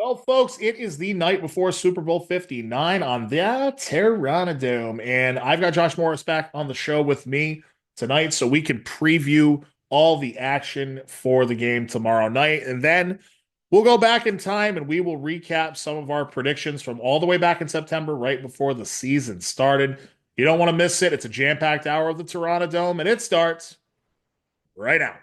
Well, folks, it is the night before Super Bowl 59 on the Terranadome. And I've got Josh Morris back on the show with me tonight so we can preview all the action for the game tomorrow night. And then we'll go back in time and we will recap some of our predictions from all the way back in September, right before the season started. You don't want to miss it. It's a jam-packed hour of the Terranadome, and it starts right now.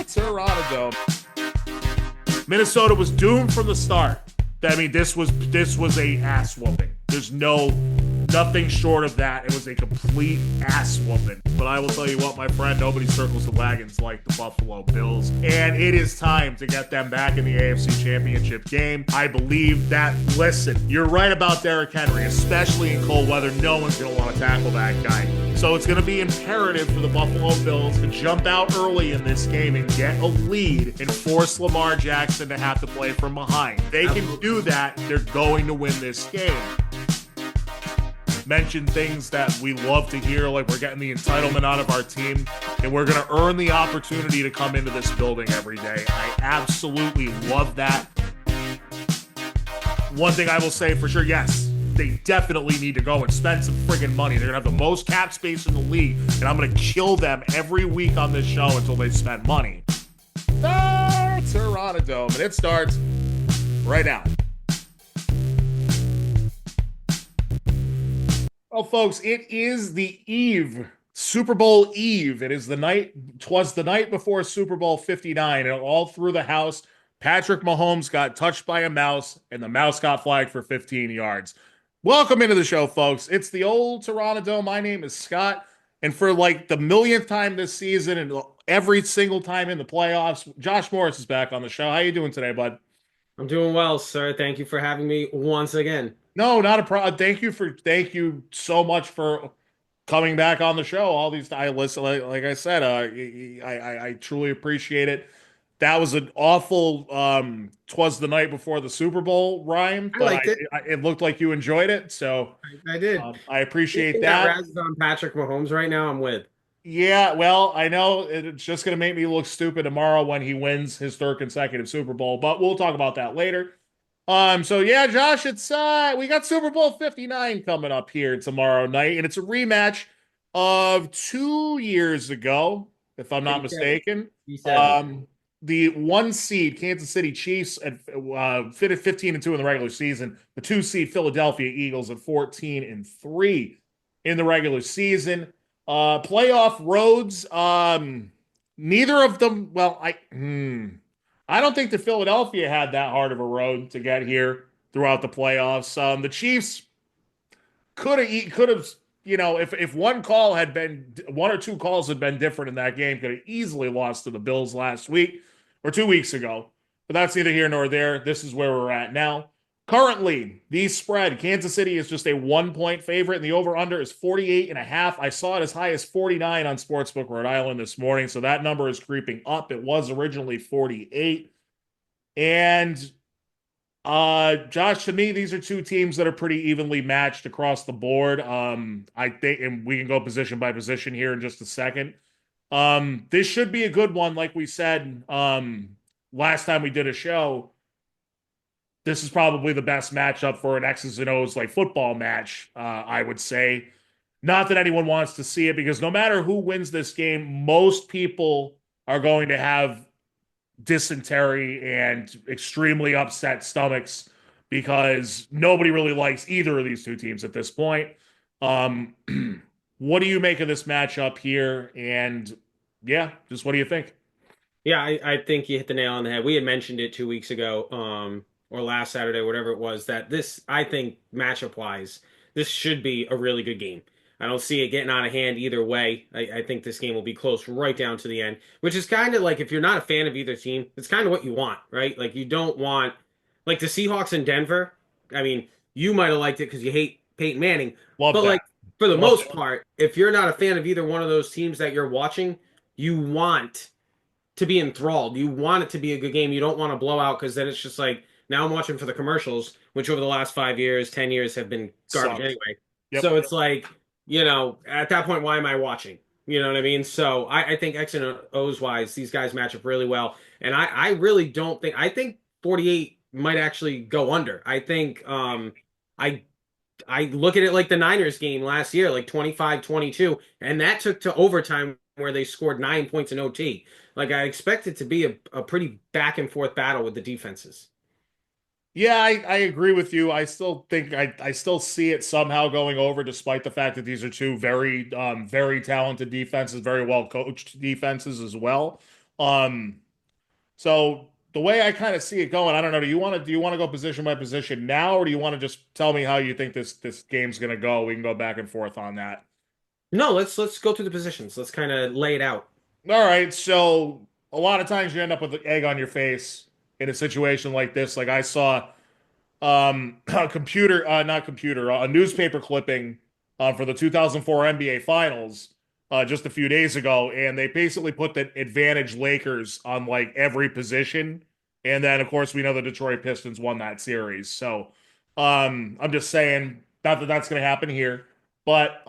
Terranadome. Minnesota was doomed from the start. I mean, this was a ass whooping. There's nothing short of that. It was a complete ass whooping. But I will tell you what, my friend, nobody circles the wagons like the Buffalo Bills. And it is time to get them back in the AFC Championship game. I believe that, listen, you're right about Derrick Henry, especially in cold weather. No one's going to want to tackle that guy. So it's going to be imperative for the Buffalo Bills to jump out early in this game and get a lead and force Lamar Jackson to have to play from behind. They can do that. They're going to win this game. Mention things that we love to hear, like we're getting the entitlement out of our team, and we're going to earn the opportunity to come into this building every day. I absolutely love that. One thing I will say for sure, yes, they definitely need to go and spend some friggin' money. They're going to have the most cap space in the league, and I'm going to kill them every week on this show until they spend money. Terranadome, and it starts right now. Well, folks, it is the eve, Super Bowl Eve. It is the night, 'twas the night before Super Bowl 59, and all through the house, Patrick Mahomes got touched by a mouse, and the mouse got flagged for 15 yards. Welcome into the show, folks. It's the old Terranadome. My name is Scott, and for like the millionth time this season and every single time in the playoffs, Josh Morris is back on the show. How you doing today, bud? I'm doing well, sir. Thank you for having me once again. No, not a problem. Thank you so much for coming back on the show. All these, I listen, like I said, I truly appreciate it. That was an awful, "'twas the night before the Super Bowl" rhyme, I but liked it. it looked like you enjoyed it, so I did. I appreciate Anything that that. razzes on Patrick Mahomes right now, I'm with. Yeah, well, I know it's just going to make me look stupid tomorrow when he wins his third consecutive Super Bowl, but we'll talk about that later. So yeah, Josh, it's we got Super Bowl 59 coming up here tomorrow night, and it's a rematch of 2 years ago, if I'm not P7. mistaken. P7. Um, the one seed Kansas City Chiefs at fitted 15-2 in the regular season, the two seed Philadelphia Eagles at 14-3 in the regular season. Playoff roads, neither of them, well, I don't think that Philadelphia had that hard of a road to get here throughout the playoffs. The Chiefs could have, if one or two calls had been different in that game, could have easily lost to the Bills last week or 2 weeks ago. But that's neither here nor there. This is where we're at now. Currently, the spread, Kansas City is just a 1 point favorite, and the over-under is 48.5. I saw it as high as 49 on Sportsbook Rhode Island this morning, so that number is creeping up. It was originally 48. And Josh, to me, these are two teams that are pretty evenly matched across the board. I think, and we can go position by position here in just a second. This should be a good one, like we said last time we did a show. This is probably the best matchup for an X's and O's like football match, I would say. Not that anyone wants to see it, because no matter who wins this game, most people are going to have dysentery and extremely upset stomachs because nobody really likes either of these two teams at this point. Um, what do you make of this matchup here? And yeah, just what do you think? Yeah, I think you hit the nail on the head. We had mentioned it 2 weeks ago, or last Saturday, whatever it was, that this, I think, matchup wise, this should be a really good game. I don't see it getting out of hand either way. I think this game will be close right down to the end, which is kind of like if you're not a fan of either team, it's kind of what you want, right? Like you don't want like the Seahawks in Denver. I mean, you might have liked it because you hate Peyton Manning, Love but that. like for the Love most that. part, if you're not a fan of either one of those teams that you're watching, you want to be enthralled. You want it to be a good game. You don't want to blow out because then it's just like now I'm watching for the commercials, which over the last 5 years, 10 years have been garbage Sucked. anyway. Yep. So it's like, at that point, why am I watching? You know what I mean? So I think X and O's wise, these guys match up really well. And I really don't think I think 48 might actually go under. I think I I look at it like the Niners game last year, like 25-22, and that took to overtime where they scored 9 points in OT. Like I expect it to be a pretty back and forth battle with the defenses. Yeah, I agree with you. I still think I still see it somehow going over, despite the fact that these are two very talented defenses, very well coached defenses as well. Um, so the way I kind of see it going, I don't know. Do you want to go position by position now, or do you want to just tell me how you think this game's gonna go? We can go back and forth on that. No, let's go through the positions. Let's kind of lay it out. All right, so a lot of times you end up with the egg on your face in a situation like this. Like I saw a computer not computer a newspaper clipping for the 2004 NBA Finals just a few days ago, and they basically put the advantage Lakers on like every position, and then of course we know the Detroit Pistons won that series. So I'm just saying, not that that's going to happen here, but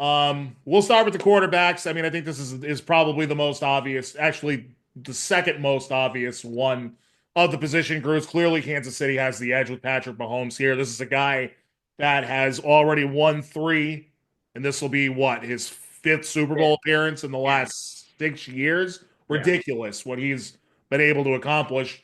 we'll start with the quarterbacks. I mean, I think this is probably the most obvious, actually the second most obvious one of the position groups. Clearly, Kansas City has the edge with Patrick Mahomes here. This is a guy that has already won three, and this will be what, his fifth Super Yeah. Bowl appearance in the Yeah. last 6 years. Yeah. Ridiculous what he's been able to accomplish.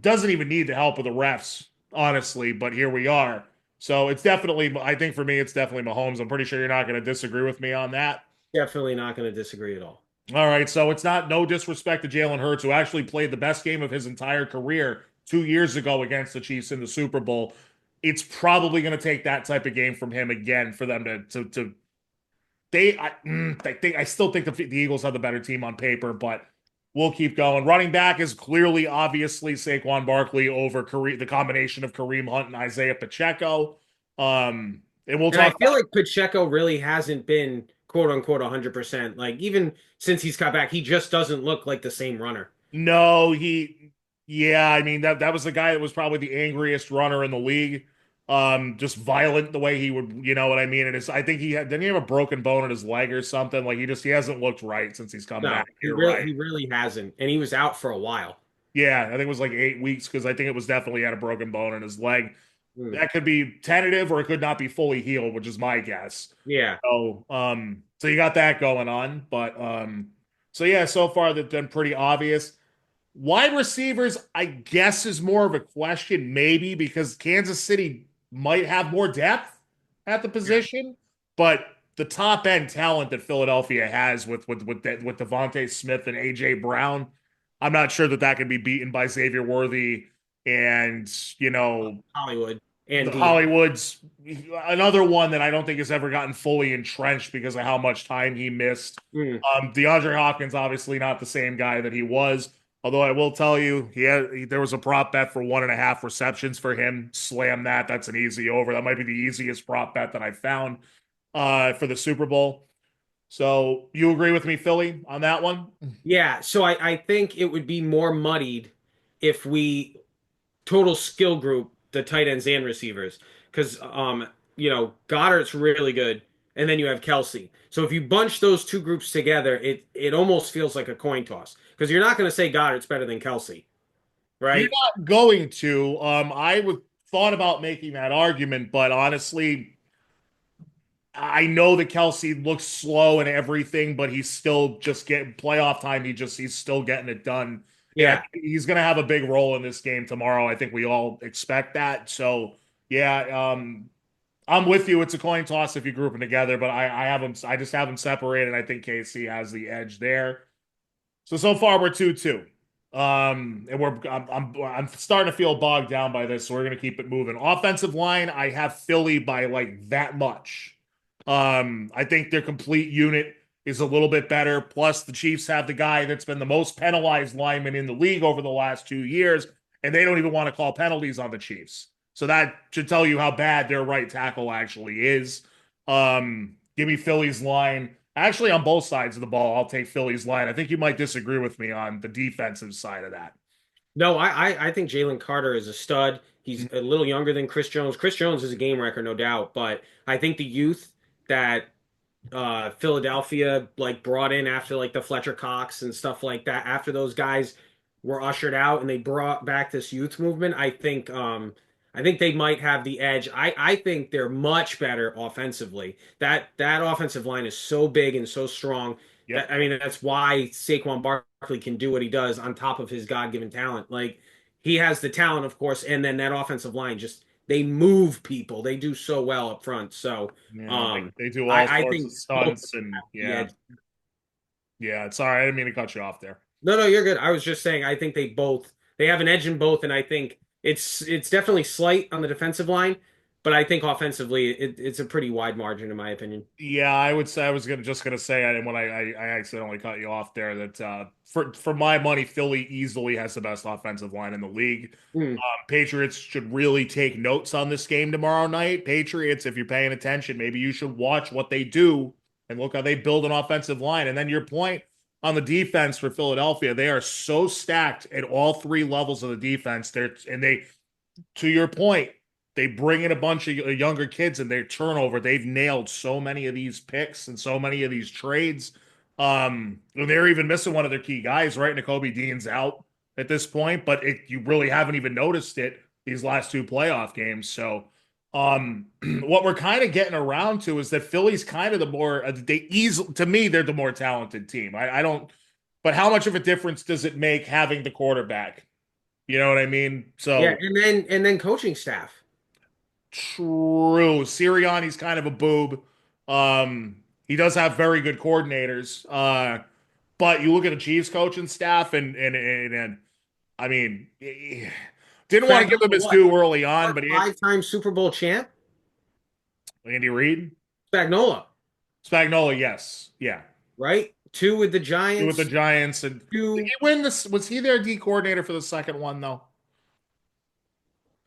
Doesn't even need the help of the refs, honestly, but here we are. So it's definitely, I think for me, it's definitely Mahomes. I'm pretty sure you're not going to disagree with me on that. Definitely not going to disagree at all. All right, so it's not no disrespect to Jalen Hurts, who actually played the best game of his entire career 2 years ago against the Chiefs in the Super Bowl. It's probably going to take that type of game from him again for them to I still think the Eagles have the better team on paper, but we'll keep going. Running back is clearly, obviously, Saquon Barkley over the combination of Kareem Hunt and Isaiah Pacheco. And we'll And I talk feel like Pacheco really hasn't been quote unquote 100%. Like even since he's got back, he just doesn't look like the same runner. No, yeah, I mean that was the guy that was probably the angriest runner in the league. Just violent the way he would, you know what I mean? And it's, I think didn't he have a broken bone in his leg or something? Like he hasn't looked right since he's come No, back. You're right. he really hasn't. And he was out for a while. Yeah, I think it was like 8 weeks because I think it was definitely had a broken bone in his leg. Hmm. That could be tentative or it could not be fully healed, which is my guess. Yeah. So you got that going on, but so yeah, so far they've been pretty obvious. Wide receivers, I guess, is more of a question, maybe because Kansas City might have more depth at the Yeah. position, but the top end talent that Philadelphia has with Devontae Smith and AJ Brown, I'm not sure that can be beaten by Xavier Worthy and Hollywood and the Debo. Hollywood's another one that I don't think has ever gotten fully entrenched because of how much time he missed. Hmm. DeAndre Hopkins, obviously not the same guy that he was. Although I will tell you, there was a prop bet for 1.5 receptions for him. Slam that. That's an easy over. That might be the easiest prop bet that I found for the Super Bowl. So you agree with me, Philly, on that one? Yeah. So I think it would be more muddied if we total skill group the tight ends and receivers because Goddard's really good, and then you have Kelsey. So if you bunch those two groups together, it almost feels like a coin toss because you're not going to say Goddard's better than Kelsey, You're right? not going to. I would thought about making that argument, but honestly, I know that Kelsey looks slow and everything, but he's still just getting playoff time. He's still getting it done. And I Yeah. think he's going to have a big role in this game tomorrow. I think we all expect that. So, yeah, I'm with you. It's a coin toss if you group them together, but I have them. I just have them separated. I think KC has the edge there. So far we're 2-2. And I'm starting to feel bogged down by this, so we're gonna keep it moving. Offensive line, I have Philly by like that much. I think their complete unit is a little bit better. Plus, the Chiefs have the guy that's been the most penalized lineman in the league over the last 2 years, and they don't even want to call penalties on the Chiefs. So that should tell you how bad their right tackle actually is. Give me Philly's line. Actually, on both sides of the ball, I'll take Philly's line. I think you might disagree with me on the defensive side of that. No, I think Jalen Carter is a stud. He's a little younger than Chris Jones. Chris Jones is a game wrecker, no doubt, but I think the youth that Philadelphia like brought in after like the Fletcher Cox and stuff like that. After those guys were ushered out and they brought back this youth movement, I think they might have the edge. I think they're much better offensively. That offensive line is so big and so strong Yep. that I mean that's why Saquon Barkley can do what he does on top of his God-given talent. Like he has the talent, of course, and then that offensive line just they move people. They do so well up front. So Yeah, um, they do all I sorts think of both stunts and have the yeah, edge. yeah. It's all right. I didn't mean to cut you off there. No, no, you're good. I was just saying I think they have an edge in both, and I think it's definitely slight on the defensive line, but I think offensively it's a pretty wide margin in my opinion. Yeah, I would say I was gonna say, and when I accidentally cut you off there, that for my money, Philly easily has the best offensive line in the league. Mm. Patriots should really take notes on this game tomorrow night. Patriots, if you're paying attention, maybe you should watch what they do and look how they build an offensive line. And then your point on the defense for Philadelphia, they are so stacked at all three levels of the defense. They to your point, they bring in a bunch of younger kids and their turnover. They've nailed so many of these picks and so many of these trades. They're even missing one of their key guys, right? Nakobe Dean's out at this point, but you really haven't even noticed it these last two playoff games. So, what we're kind of getting around to is that Philly's kind of the more they easily to me they're the more talented team. I don't, but how much of a difference does it make having the quarterback? You know what I mean? Yeah, So and then coaching staff. true. Sirianni's kind of a boob. He does have very good coordinators. But you look at the Chiefs coaching staff and I mean, didn't want to give him Spagnuolo, his what? due early on, but Five-time Super Bowl champ? Andy Reid, Spagnuolo, Spagnola, yes, yeah, right? Two with the with the Giants, Giants, and did two. he win this? Was he their D coordinator for the second one though?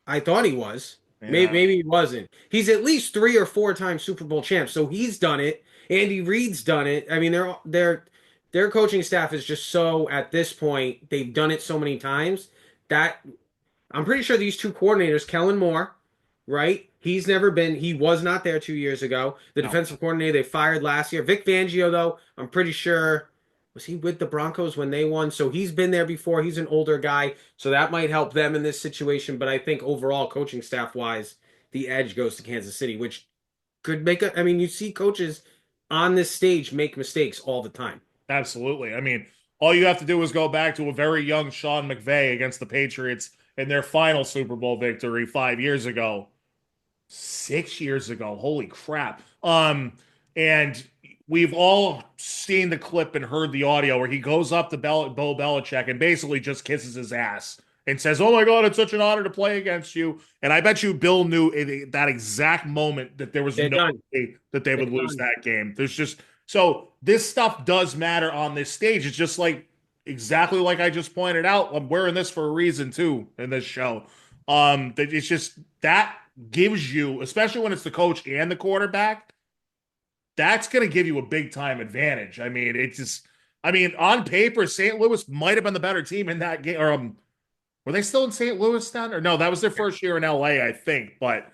I thought he was. Yeah, Maybe he wasn't. He's at least three or four time Super Bowl champ, so he's done it. Andy Reid's done it. I mean, their coaching staff is just so at this point they've done it so many times that I'm pretty sure these two coordinators, Kellen Moore, right? He was not there 2 years ago. The no, defensive coordinator they fired last year. Vic Fangio, though, I'm pretty sure, was he with the Broncos when they won? So he's been there before. He's an older guy. So that might help them in this situation. But I think overall, coaching staff wise, the edge goes to Kansas City, which could I mean, you see coaches on this stage make mistakes all the time. absolutely. I mean, all you have to do is go back to a very young Sean McVay against the Patriots in their final Super Bowl victory 5 years ago, 6 years ago. Holy crap. And we've all seen the clip and heard the audio where he goes up to Bo Belichick and basically just kisses his ass and says, "Oh my God, it's such an honor to play against you." And I bet you Bill knew in that exact moment that there was They're no done. way that they They're would lose done. that game. There's just so this stuff does matter on this stage. It's just like exactly like I just pointed out. I'm wearing this for a reason too in this show. That it's just that gives you, especially when it's the coach and the quarterback, that's going to give you a big time advantage. I mean, on paper, St. Louis might have been the better team in that game. Or were they still in St. Louis then? Or no, that was their first year in LA, I think. But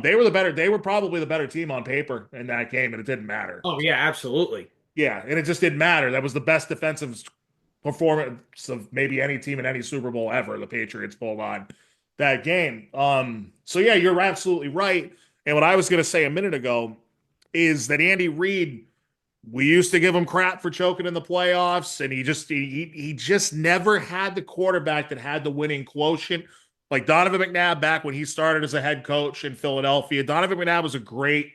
they were probably the better team on paper in that game, and it didn't matter. Oh yeah, absolutely. Yeah, and it just didn't matter. That was the best defensive performance of maybe any team in any Super Bowl ever. The Patriots pulled on that game. So yeah, you're absolutely right. And what I was going to say a minute ago is that Andy Reid, we used to give him crap for choking in the playoffs, and he just never had the quarterback that had the winning quotient. Like Donovan McNabb back when he started as a head coach in Philadelphia. Donovan McNabb was a great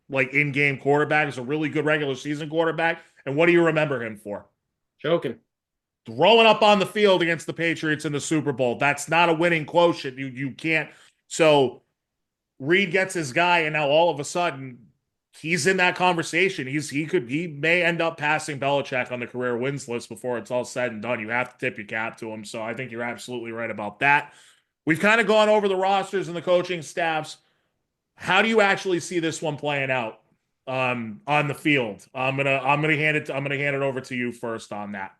like in-game quarterback. He was a really good regular season quarterback. And what do you remember him for? Joking. Throwing up on the field against the Patriots in the Super Bowl. That's not a winning quotient. You can't. So Reed gets his guy, and now all of a sudden he's in that conversation. He may end up passing Belichick on the career wins list before it's all said and done. You have to tip your cap to him. So I think you're absolutely right about that. We've kind of gone over the rosters and the coaching staffs. How do you actually see this one playing out on the field? I'm gonna hand it over to you first on that.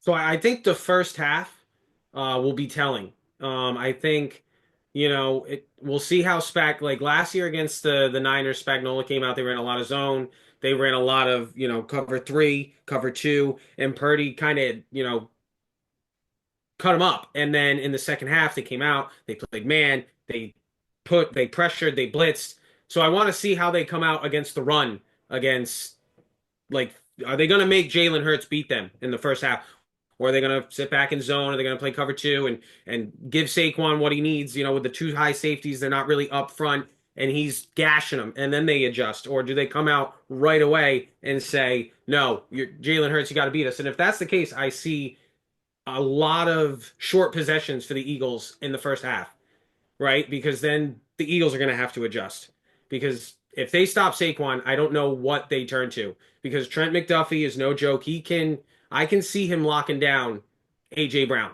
So I think the first half will be telling. I think, we'll see how like last year against the Niners, Spagnuolo came out. They ran a lot of zone. They ran a lot of, cover three, cover two, and Purdy kind of, cut them up. And then in the second half, they came out, they played man, they pressured, they blitzed. So I want to see how they come out against the run against like are they going to make Jalen Hurts beat them in the first half? Or are they going to sit back in zone? Are they going to play cover two and give Saquon what he needs? With the two high safeties, they're not really up front, and he's gashing them, and then they adjust. Or do they come out right away and say, "No, Jalen Hurts, you got to beat us"? And if that's the case, I see a lot of short possessions for the Eagles in the first half, right? Because then the Eagles are going to have to adjust. Because if they stop Saquon, I don't know what they turn to. Because Trent McDuffie is no joke. I can see him locking down AJ Brown.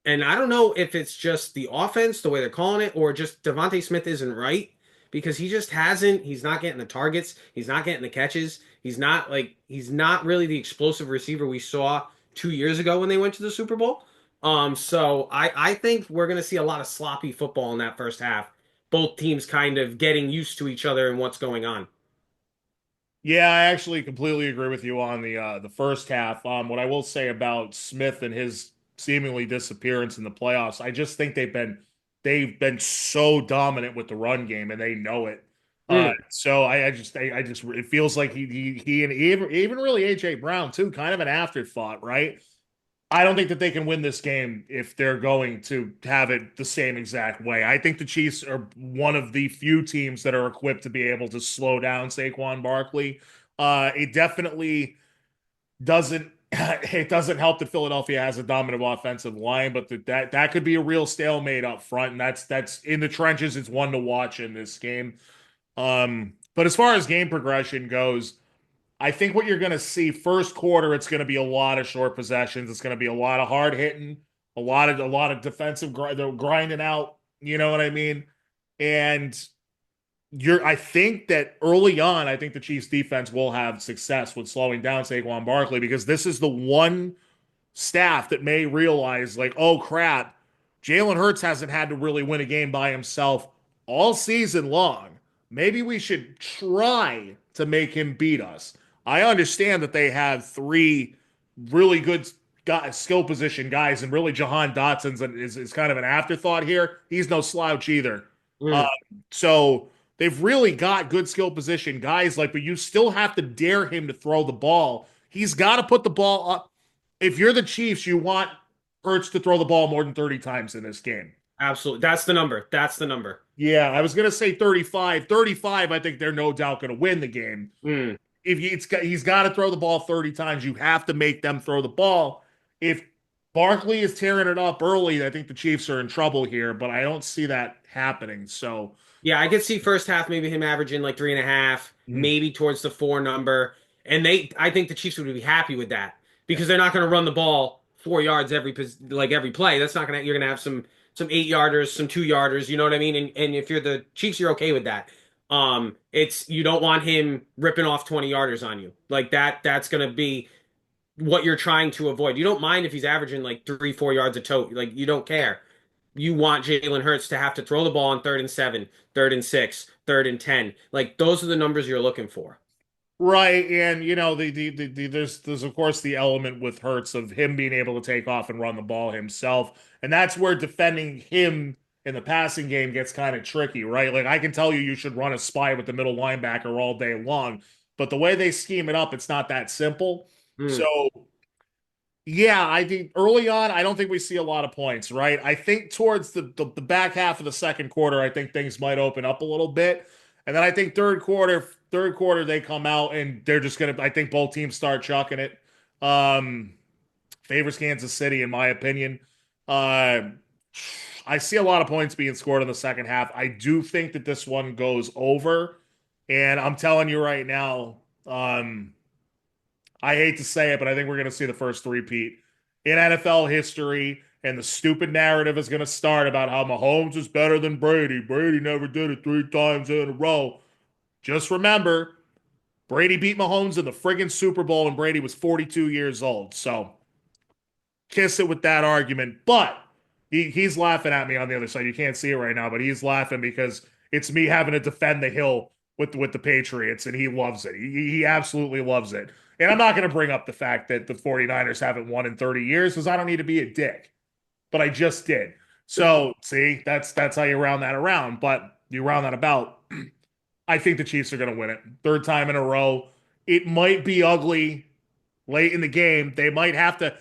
And I don't know if it's just the offense, the way they're calling it, or just Devontae Smith isn't right because he just hasn't. He's not getting the targets. He's not getting the catches. He's not really the explosive receiver we saw 2 years ago when they went to the Super Bowl. So I think we're gonna see a lot of sloppy football in that first half. Both teams kind of getting used to each other and what's going on. Yeah, I actually completely agree with you on the first half. What I will say about Smith and his seemingly disappearance in the playoffs, I just think they've been so dominant with the run game and they know it. Mm, So I just it feels like he and even really AJ Brown too, kind of an afterthought, right? I don't think that they can win this game if they're going to have it the same exact way. I think the Chiefs are one of the few teams that are equipped to be able to slow down Saquon Barkley. It definitely doesn't it doesn't help that Philadelphia has a dominant offensive line, but that could be a real stalemate up front, and that's in the trenches. It's one to watch in this game. But as far as game progression goes, I think what you're going to see first quarter, it's going to be a lot of short possessions. It's going to be a lot of hard hitting, a lot of defensive grinding out. You know what I mean? And I think that early on, I think the Chiefs defense will have success with slowing down Saquon Barkley because this is the one staff that may realize, like, oh crap, Jalen Hurts hasn't had to really win a game by himself all season long. Maybe we should try to make him beat us. I understand that they have three really good skill position guys, and really Jahan Dotson's is kind of an afterthought here. He's no slouch either. Uh, mm. so they've really got good skill position guys, but you still have to dare him to throw the ball. He's got to put the ball up. If you're the Chiefs, you want Hurts to throw the ball more than 30 times in this game. Absolutely. That's the number. That's the number. Yeah, I was going to say 35. 35, I think they're no doubt going to win the game. Mm. If he's got to throw the ball 30 times, you have to make them throw the ball. If Barkley is tearing it up early, I think the Chiefs are in trouble here, but I don't see that happening. So, Yeah, I could see first half maybe him averaging like 3.5, mm, maybe towards the four number. And I think the Chiefs would be happy with that because they're not going to run the ball 4 yards every play. That's not gonna. You're gonna have some 8 yarders, some 2 yarders. You know what I mean? And if you're the Chiefs, you're okay with that. It's you don't want him ripping off 20 yarders on you like that. That's gonna be what you're trying to avoid. You don't mind if he's averaging like 3, 4 yards a tote. Like you don't care. You want Jalen Hurts to have to throw the ball on 3rd and 7, 3rd and 6, 3rd and 10. Like those are the numbers you're looking for. right, and there's of course the element with Hurts of him being able to take off and run the ball himself, and that's where defending him in the passing game gets kind of tricky, right? Like I can tell you should run a spy with the middle linebacker all day long, but the way they scheme it up, it's not that simple. So Mm. yeah, I think early on, I don't think we see a lot of points, right? I think towards the back half of the second quarter, I think things might open up a little bit. And then I think third quarter, they come out and they're just gonna, I think both teams start chucking it. Um, Favors Kansas City, in my opinion. Uh, I see a lot of points being scored in the second half. I do think that this one goes over. And I'm telling you right now, I hate to say it, but I think we're going to see the first three-peat in NFL history, and the stupid narrative is going to start about how Mahomes is better than Brady. Brady never did it 3 times in a row. Just remember, Brady beat Mahomes in the friggin' Super Bowl, and Brady was 42 years old. So kiss it with that argument. But he's laughing at me on the other side. You can't see it right now, but he's laughing because it's me having to defend the hill with the Patriots, and he loves it. He absolutely loves it. And I'm not going to bring up the fact that the 49ers haven't won in 30 years because I don't need to be a dick, but I just did. So see, that's how you round that around. But you round that about. I think the Chiefs are going to win it. Third time in a row. It might be ugly late in the game. They might have to,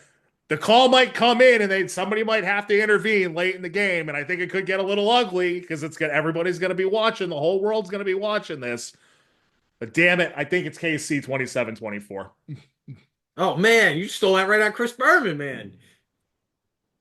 the call might come in and somebody might have to intervene late in the game. And I think it could get a little ugly because everybody's going to be watching. The whole world's going to be watching this. But damn it, I think it's KC 27-24. Oh man, you stole that right out of Chris Berman, man.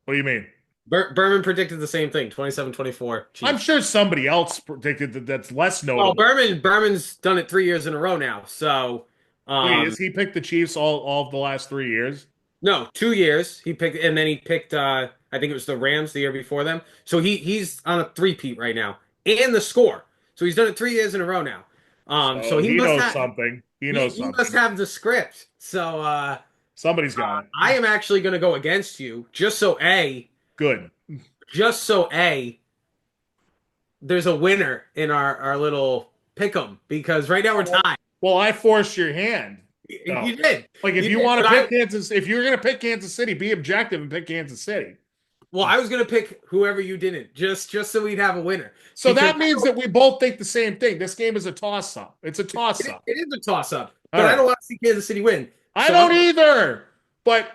What do you mean? Berman predicted the same thing, 27-24 I'm Chiefs. sure somebody else predicted that's less Well, notable. Berman's done it 3 years in a row now. So, Wait, has he picked the Chiefs all of the last 3 years? no, 2 years he picked, and then he picked. I think it was the Rams the year before them. So he's on a three-peat right now, and the score. So he's done it 3 years in a row now. So So he he must knows have something. He knows he must something. have the script. So Somebody's got it. I am actually going to go against you, Good. just so there's a winner in our little pick'em because right now we're tied. Well, I forced your hand. No. You did. Like if You you did, want but to pick Kansas, if you're gonna pick Kansas City, be objective and pick Kansas City. well, I was gonna pick whoever you didn't, just so we'd have a winner. So Because that means that we both think the same thing. This game is a toss-up. It's a toss-up. it is a toss-up, All but I right. don't want to see Kansas City win. I So don't either. But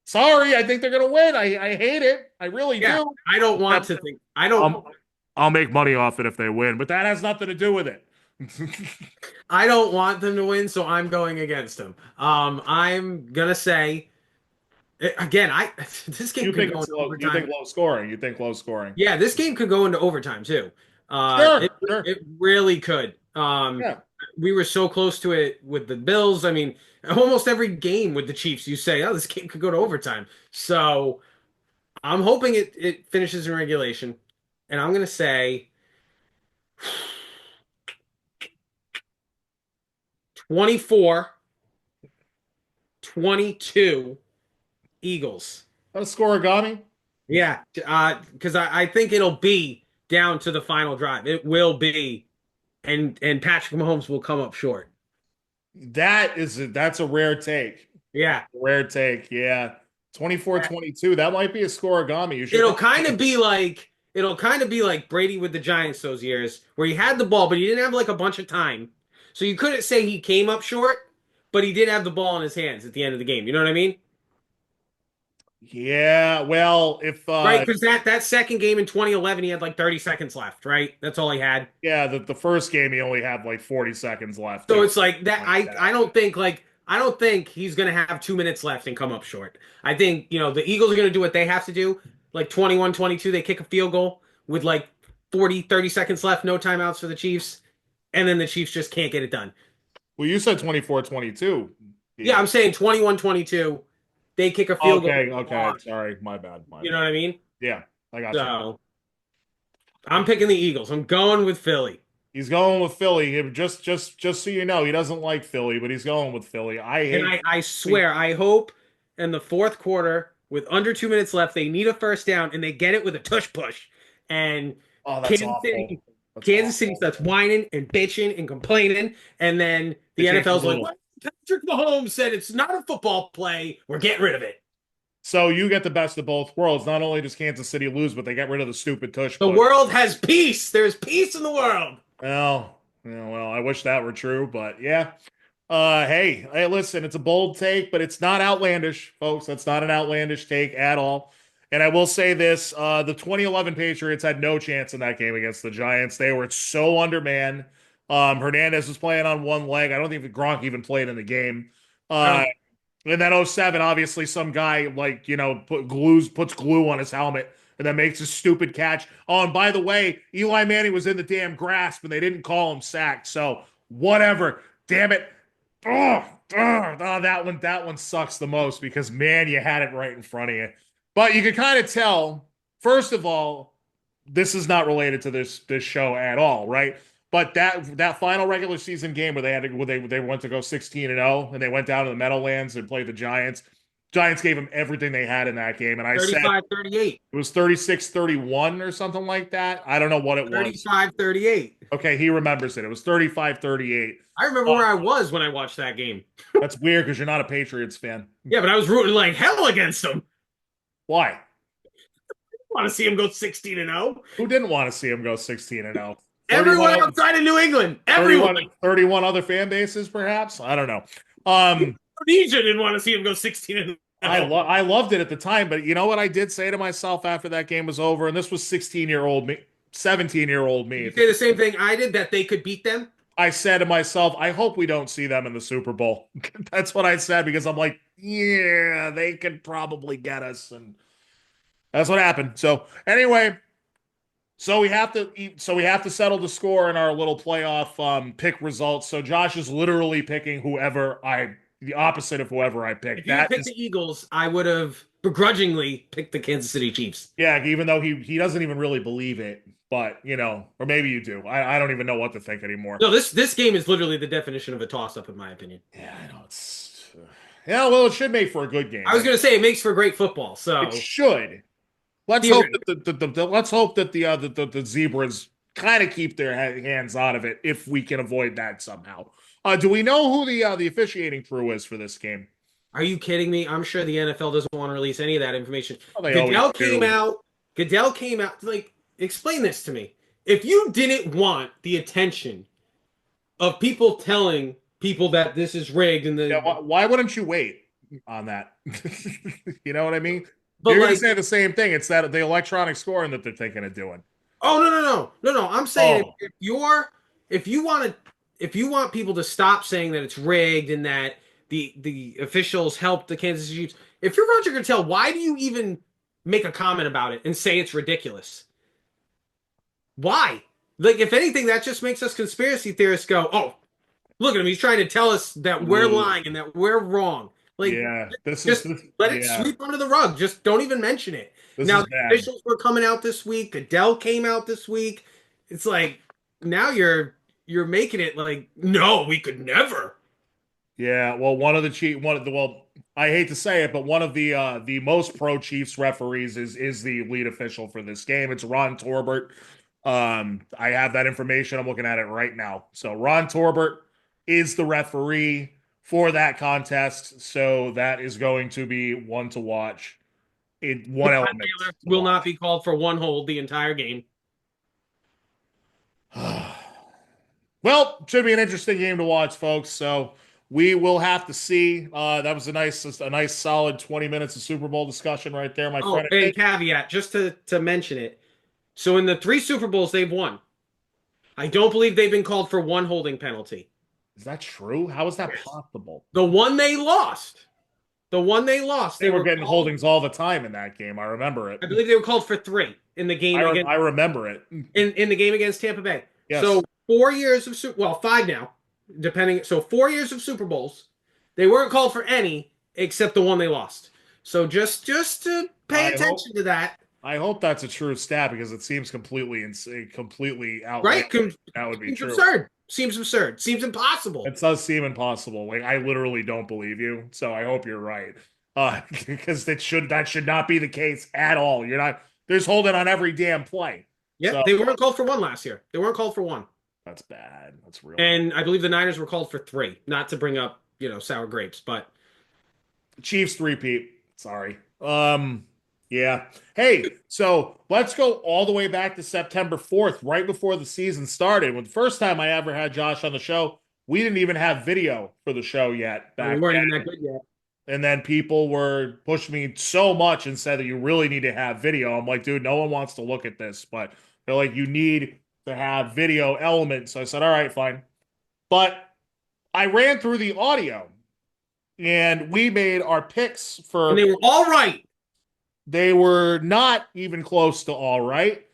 sorry, I think they're gonna win. I hate it. I really yeah, do. I don't want to think. I don't. I'll make money off it if they win, but that has nothing to do with it. I don't want them to win, so I'm going against them. I'm gonna say again. This game You could think go it's into low? You think overtime. low scoring? You think low scoring? Yeah, this game could go into overtime too. Sure, It sure. it really could. Yeah. We were so close to it with the Bills. I mean, almost every game with the Chiefs, you say, "Oh, this game could go to overtime." So I'm hoping it finishes in regulation, and I'm gonna say 24-22 Eagles. A scoregami. Yeah, because I think it'll be down to the final drive. It will be, and Patrick Mahomes will come up short. That's a rare take. Yeah. Rare take. Yeah. 24-22. That might be a scoregami. You should It'll kind of be like Brady with the Giants those years where he had the ball, but he didn't have like a bunch of time. So you couldn't say he came up short, but he did have the ball in his hands at the end of the game. You know what I mean? Yeah, well, if Right? Because that second game in 2011, he had like 30 seconds left, right? That's all he had. yeah, the first game he only had like 40 seconds left. So it's like that. Like that. I don't think he's gonna have 2 minutes left and come up short. I think, the Eagles are gonna do what they have to do. Like 21-22, they kick a field goal with like 40, 30 seconds left, no timeouts for the Chiefs, and then the Chiefs just can't get it done. Well, you said 24-22. Yeah, I'm saying 21-22, they kick a field Okay, goal. okay. Sorry, my bad. You know what I mean? Yeah, I got you. So I'm picking the Eagles. I'm going with Philly. He's going with Philly. Just so you know, he doesn't like Philly, but he's going with Philly. And I swear, I hope in the fourth quarter, with under 2 minutes left, they need a first down and they get it with a tush push. And Oh, that's Kansas awful. City, That's Kansas awful. City starts whining and bitching and complaining, and then the They change NFL's the like, rule. "What? Patrick Mahomes said it's not a football play. We're getting rid of it." So you get the best of both worlds. Not only does Kansas City lose, but they get rid of the stupid tush The push. world has peace. There's peace in the world. Well, yeah, well, I wish that were true, but yeah. Hey, listen, it's a bold take, but it's not outlandish, folks. That's not an outlandish take at all. And I will say this, the 2011 Patriots had no chance in that game against the Giants. They were so undermanned. Hernandez was playing on one leg. I don't think Gronk even played in the game. I In that '07, obviously some guy puts glue on his helmet and then makes a stupid catch. Oh, and by the way, Eli Manning was in the damn grasp and they didn't call him sacked. So whatever. Damn it. Oh, that one sucks the most because man, you had it right in front of you. But you can kind of tell, first of all, this is not related to this show at all, right? But that final regular season game where they went to go 16-0 and they went down to the Meadowlands and played the Giants. Giants gave them everything they had in that game. And I said 35-38. it was 36-31 or something like that. I don't know what it was. 35-38. Okay, he remembers it. It was 35-38. I remember where I was when I watched that game. That's weird because you're not a Patriots fan. Yeah, but I was rooting like hell against them. Why? Want to see him go 16-0? Who didn't want to see him go 16-0? Everyone outside of New England. Everyone. 31 other fan bases, perhaps? I don't know. Indonesia didn't want to see him go 16-0. I loved it at the time, but you know what I did say to myself after that game was over, and this was 16-year-old me, 17-year-old me. Did you say the same thing I did, that they could beat them? I said to myself, I hope we don't see them in the Super Bowl. That's what I said because I'm like, yeah, they could probably get us, and that's what happened. So anyway, so we have to settle the score in our little playoff pick results. So Josh is literally picking the opposite of whoever I picked. If you picked the Eagles, I would have begrudgingly picked the Kansas City Chiefs. Yeah, even though he doesn't even really believe it, but or maybe you do. I don't even know what to think anymore. No, this game is literally the definition of a toss-up, in my opinion. Yeah, I know yeah, well, it should make for a good game. I was going to say it makes for great football. So it should. Let's hope that the Zebras kind of keep their hands out of it if we can avoid that somehow. Do we know who the officiating crew is for this game? Are you kidding me? I'm sure the NFL doesn't want to release any of that information. Well, they Goodell always do. came out. Goodell came out. Like, explain this to me. If you didn't want the attention of people telling people that this is rigged and why wouldn't you wait on that? You know what I mean? But you're gonna say the same thing. It's that the electronic scoring that they're thinking of doing. Oh, no. I'm saying if you want people to stop saying that it's rigged and that the officials helped the Kansas City Chiefs, if you're Roger Goodell, why do you even make a comment about it and say it's ridiculous? Why? Like, if anything, that just makes us conspiracy theorists go, oh, look at him. He's trying to tell us that we're lying and that we're wrong. Like, yeah, let it sweep under the rug. Just don't even mention it. Now, the officials were coming out this week. Goodell came out this week. It's like, now you're making it like, no, we could never. Yeah, well, I hate to say it, but one of the most pro Chiefs referees is the lead official for this game. It's Ron Torbert. I have that information. I'm looking at it right now. So Ron Torbert is the referee for that contest. So that is going to be one to watch. One element will not be called for one hold the entire game. Well, should be an interesting game to watch, folks. So we will have to see. That was a nice solid 20 minutes of Super Bowl discussion right there, my friend. And caveat, just to mention it. So in the 3 Super Bowls they've won, I don't believe they've been called for one holding penalty. Is that true? How is that possible? The one they lost. They were getting holdings all the time in that game. I remember it. I believe they were called for 3 in the game. I remember it. In the game against Tampa Bay. Yes. So 4 years of 5 now, depending. So 4 years of Super Bowls, they weren't called for any except the one they lost. So just to pay attention to that. I hope that's a true stat because it seems completely outrageous. Right? That would be seems true. Absurd. Seems absurd. Seems impossible. It does seem impossible. Like, I literally don't believe you. So I hope you're right. Because that should not be the case at all. There's holding on every damn play. Yeah, so, they weren't called for one last year. They weren't called for one. That's bad. That's real. And I believe the Niners were called for 3. Not to bring up, sour grapes, but Chiefs 3-peat. Sorry. Yeah. Hey, so let's go all the way back to September 4th, right before the season started. When the first time I ever had Josh on the show, we didn't even have video for the show yet. We weren't even that good yet. And then people were pushing me so much and said that you really need to have video. I'm like, dude, no one wants to look at this. But they're like, you need to have video element. So I said, all right, fine. But I ran through the audio and we made our picks for. And they were all right. They were not even close to all right.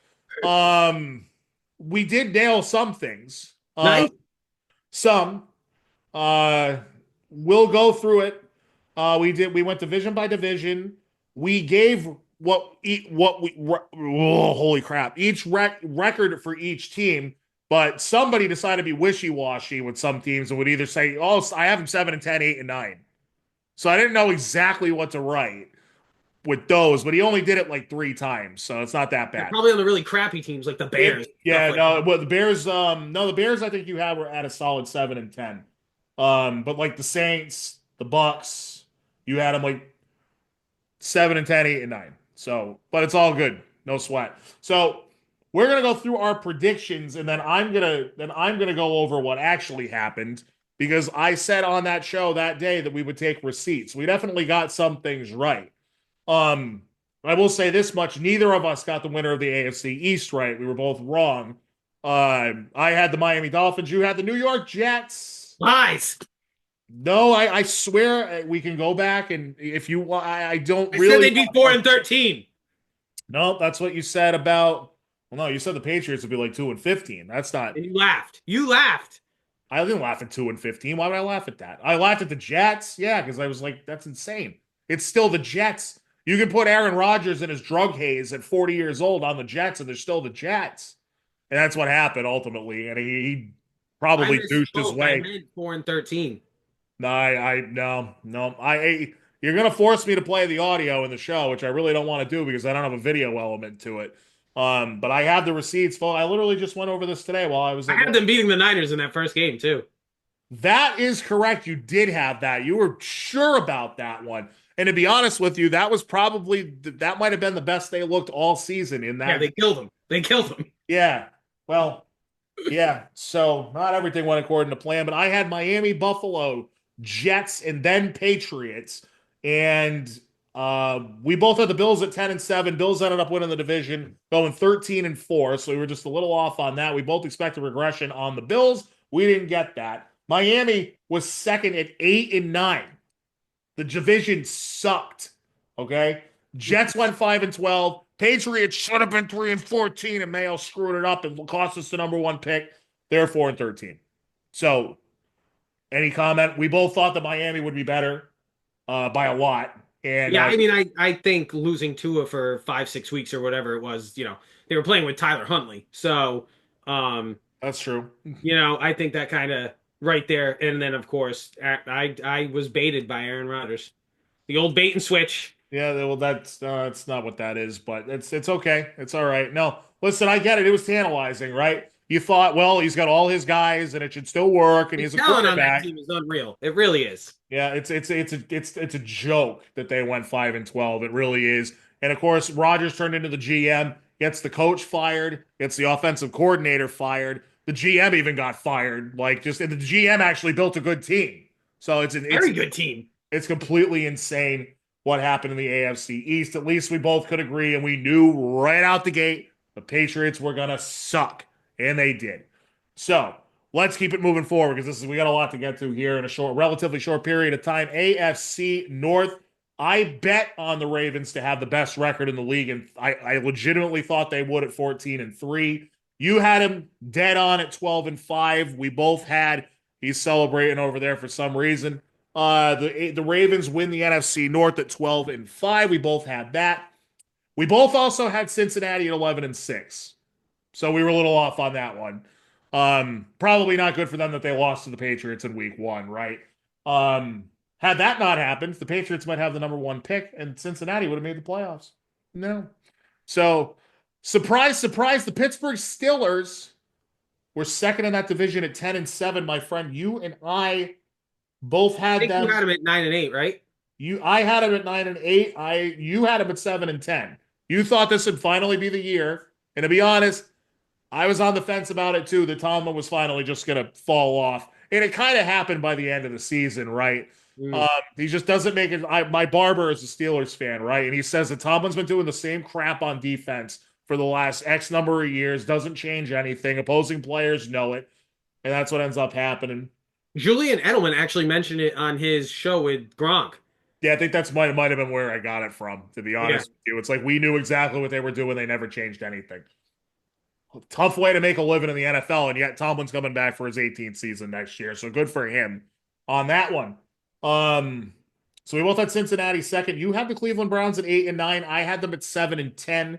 We did nail some things. Nice. Some. We'll go through it. We went division by division. We gave holy crap, each record for each team, but somebody decided to be wishy-washy with some teams and would either say, oh, I have them 7-10, 8-9. So I didn't know exactly what to write. with those, but he only did it like 3 times, so it's not that Yeah, bad. probably on the really crappy teams like the Bears, stuff Yeah, like that. no, well, the Bears, no, the Bears I think you have were at a solid 7 and 10. But like the Saints, the Bucks, you had them like 7 and 10, 8 and 9. So, but it's all good, no sweat. So we're gonna go through our predictions, and then I'm gonna go over what actually happened because I said on that show that day that we would take receipts. We definitely got some things right. Um, I will say this much: neither of us got the winner of the AFC East right. We were both wrong. I had the Miami Dolphins. You had the New York Jets. Lies. No, I swear we can go back and if you, I don't I said really they'd be 4-13. No, that's what you said about. Well, no, you said the Patriots would be like 2 and 15. That's not. And you laughed. You laughed. I didn't laugh at 2 and 15. Why would I laugh at that? I laughed at the Jets. Yeah, because I was like, that's insane. It's still the Jets. You can put Aaron Rodgers in his drug haze at 40 years old on the Jets, and they're still the Jets. And that's what happened ultimately. And he I probably douched his misspoke. I way. meant 4-13. No, no. You're gonna force me to play the audio in the show, which I really don't want to do because I don't have a video element to it. But I have the receipts full. I literally just went over this today while I was I at had work. them beating the Niners in that first game too. That is correct. You did have that. You were sure about that one. And to be honest with you, that was probably that might have been the best they looked all season in Yeah, that. they killed him. They killed him. Yeah. Well, yeah. So not everything went according to plan, but I had Miami, Buffalo, Jets, and then Patriots. And we both had the Bills at 10 and 7. Bills ended up winning the division, going 13 and 4. So we were just a little off on that. We both expected regression on the Bills. We didn't get that. Miami was second at 8 and 9. The division sucked. Okay. Jets went 5 and 12. Patriots should have been 3 and 14, and Mayo screwed it up and cost us the number one pick. They're 4 and 13. So, any comment? We both thought that Miami would be better by a lot. And Yeah, I mean, I think losing Tua for 5-6 weeks or whatever it was, they were playing with Tyler Huntley. So, that's true. I think that kind of right there. And then of course, I was baited by Aaron Rodgers, the old bait and switch. Yeah, well, that's not what that is, but it's okay. It's all right. No, listen, I get it. It was tantalizing, right? You thought, well, he's got all his guys, and it should still work, and The he's a talent on that quarterback. team is unreal. It really is. Yeah, it's a joke that they went 5 and 12. It really is. And of course, Rodgers turned into the GM, gets the coach fired, gets the offensive coordinator fired. The GM even got fired. Like just and the GM actually built a good team. So Very good team. it's completely insane what happened in the AFC East. At least we both could agree, and we knew right out the gate the Patriots were gonna suck, and they did. So let's keep it moving forward because we got a lot to get to here in a relatively short period of time. AFC North. I bet on the Ravens to have the best record in the league, and I legitimately thought they would at 14 and 3. You had him dead on at 12 and 5. We both had he's celebrating over there for some reason. The Ravens win the NFC North at 12 and 5. We both had that. We both also had Cincinnati at 11 and 6. So we were a little off on that one. Probably not good for them that they lost to the Patriots in week 1, right? Had that not happened, the Patriots might have the number 1 pick and Cincinnati would have made the playoffs. No. So, surprise, surprise, the Pittsburgh Steelers were second in that division at 10 and 7. My friend, you and I both I had think you them. had him at 9-8, right? I had them at 9 and 8. You had them at 7 and 10. You thought this would finally be the year. And to be honest, I was on the fence about it too, that Tomlin was finally just going to fall off. And it kind of happened by the end of the season, right? Mm. He just doesn't make it. My barber is a Steelers fan, right? And he says that Tomlin's been doing the same crap on defense for the last X number of years, doesn't change anything. Opposing players know it. And that's what ends up happening. Julian Edelman actually mentioned it on his show with Gronk. Yeah, I think that's might have been where I got it from, to be honest with you. It's like we knew exactly what they were doing. They never changed anything. Tough way to make a living in the NFL, and yet Tomlin's coming back for his 18th season next year. So good for him on that one. So we both had Cincinnati second. You had the Cleveland Browns at 8 and 9. I had them at 7 and 10.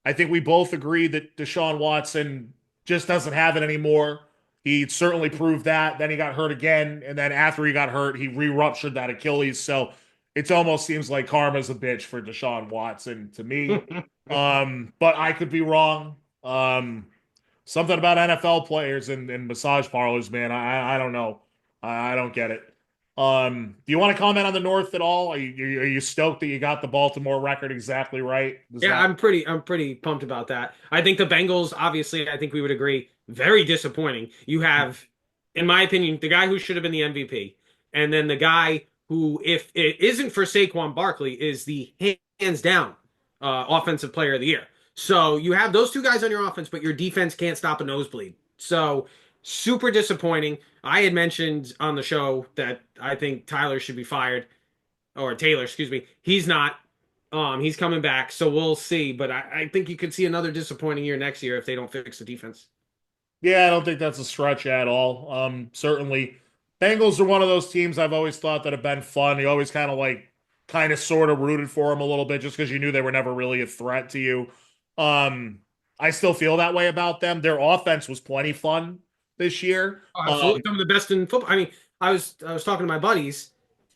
I think we both agreed that Deshaun Watson just doesn't have it anymore. He certainly proved that. Then he got hurt again, and then after he got hurt, he re-ruptured that Achilles. So it almost seems like karma's a bitch for Deshaun Watson to me. But I could be wrong. Something about NFL players and massage parlors, man. I don't know. I don't get it. Do you want to comment on the North at all? Are you stoked that you got the Baltimore record exactly right? Is Yeah, that I'm pretty pumped about that. I think the Bengals, obviously, I think we would agree, very disappointing. You have, in my opinion, the guy who should have been the MVP, and then the guy who, if it isn't for Saquon Barkley, is the hands down offensive player of the year. So you have those two guys on your offense, but your defense can't stop a nosebleed. So super disappointing. I had mentioned on the show that I think Tyler should be fired, or Taylor, excuse me. He's not. He's coming back, so we'll see. But I think you could see another disappointing year next year if they don't fix the defense. Yeah, I don't think that's a stretch at all. Certainly, Bengals are one of those teams I've always thought that have been fun. You always kind of, sort of rooted for them a little bit just because you knew they were never really a threat to you. Um, I still feel that way about them. Their offense was plenty fun this year. Oh, absolutely, some of the best in football. I mean, I was talking to my buddies,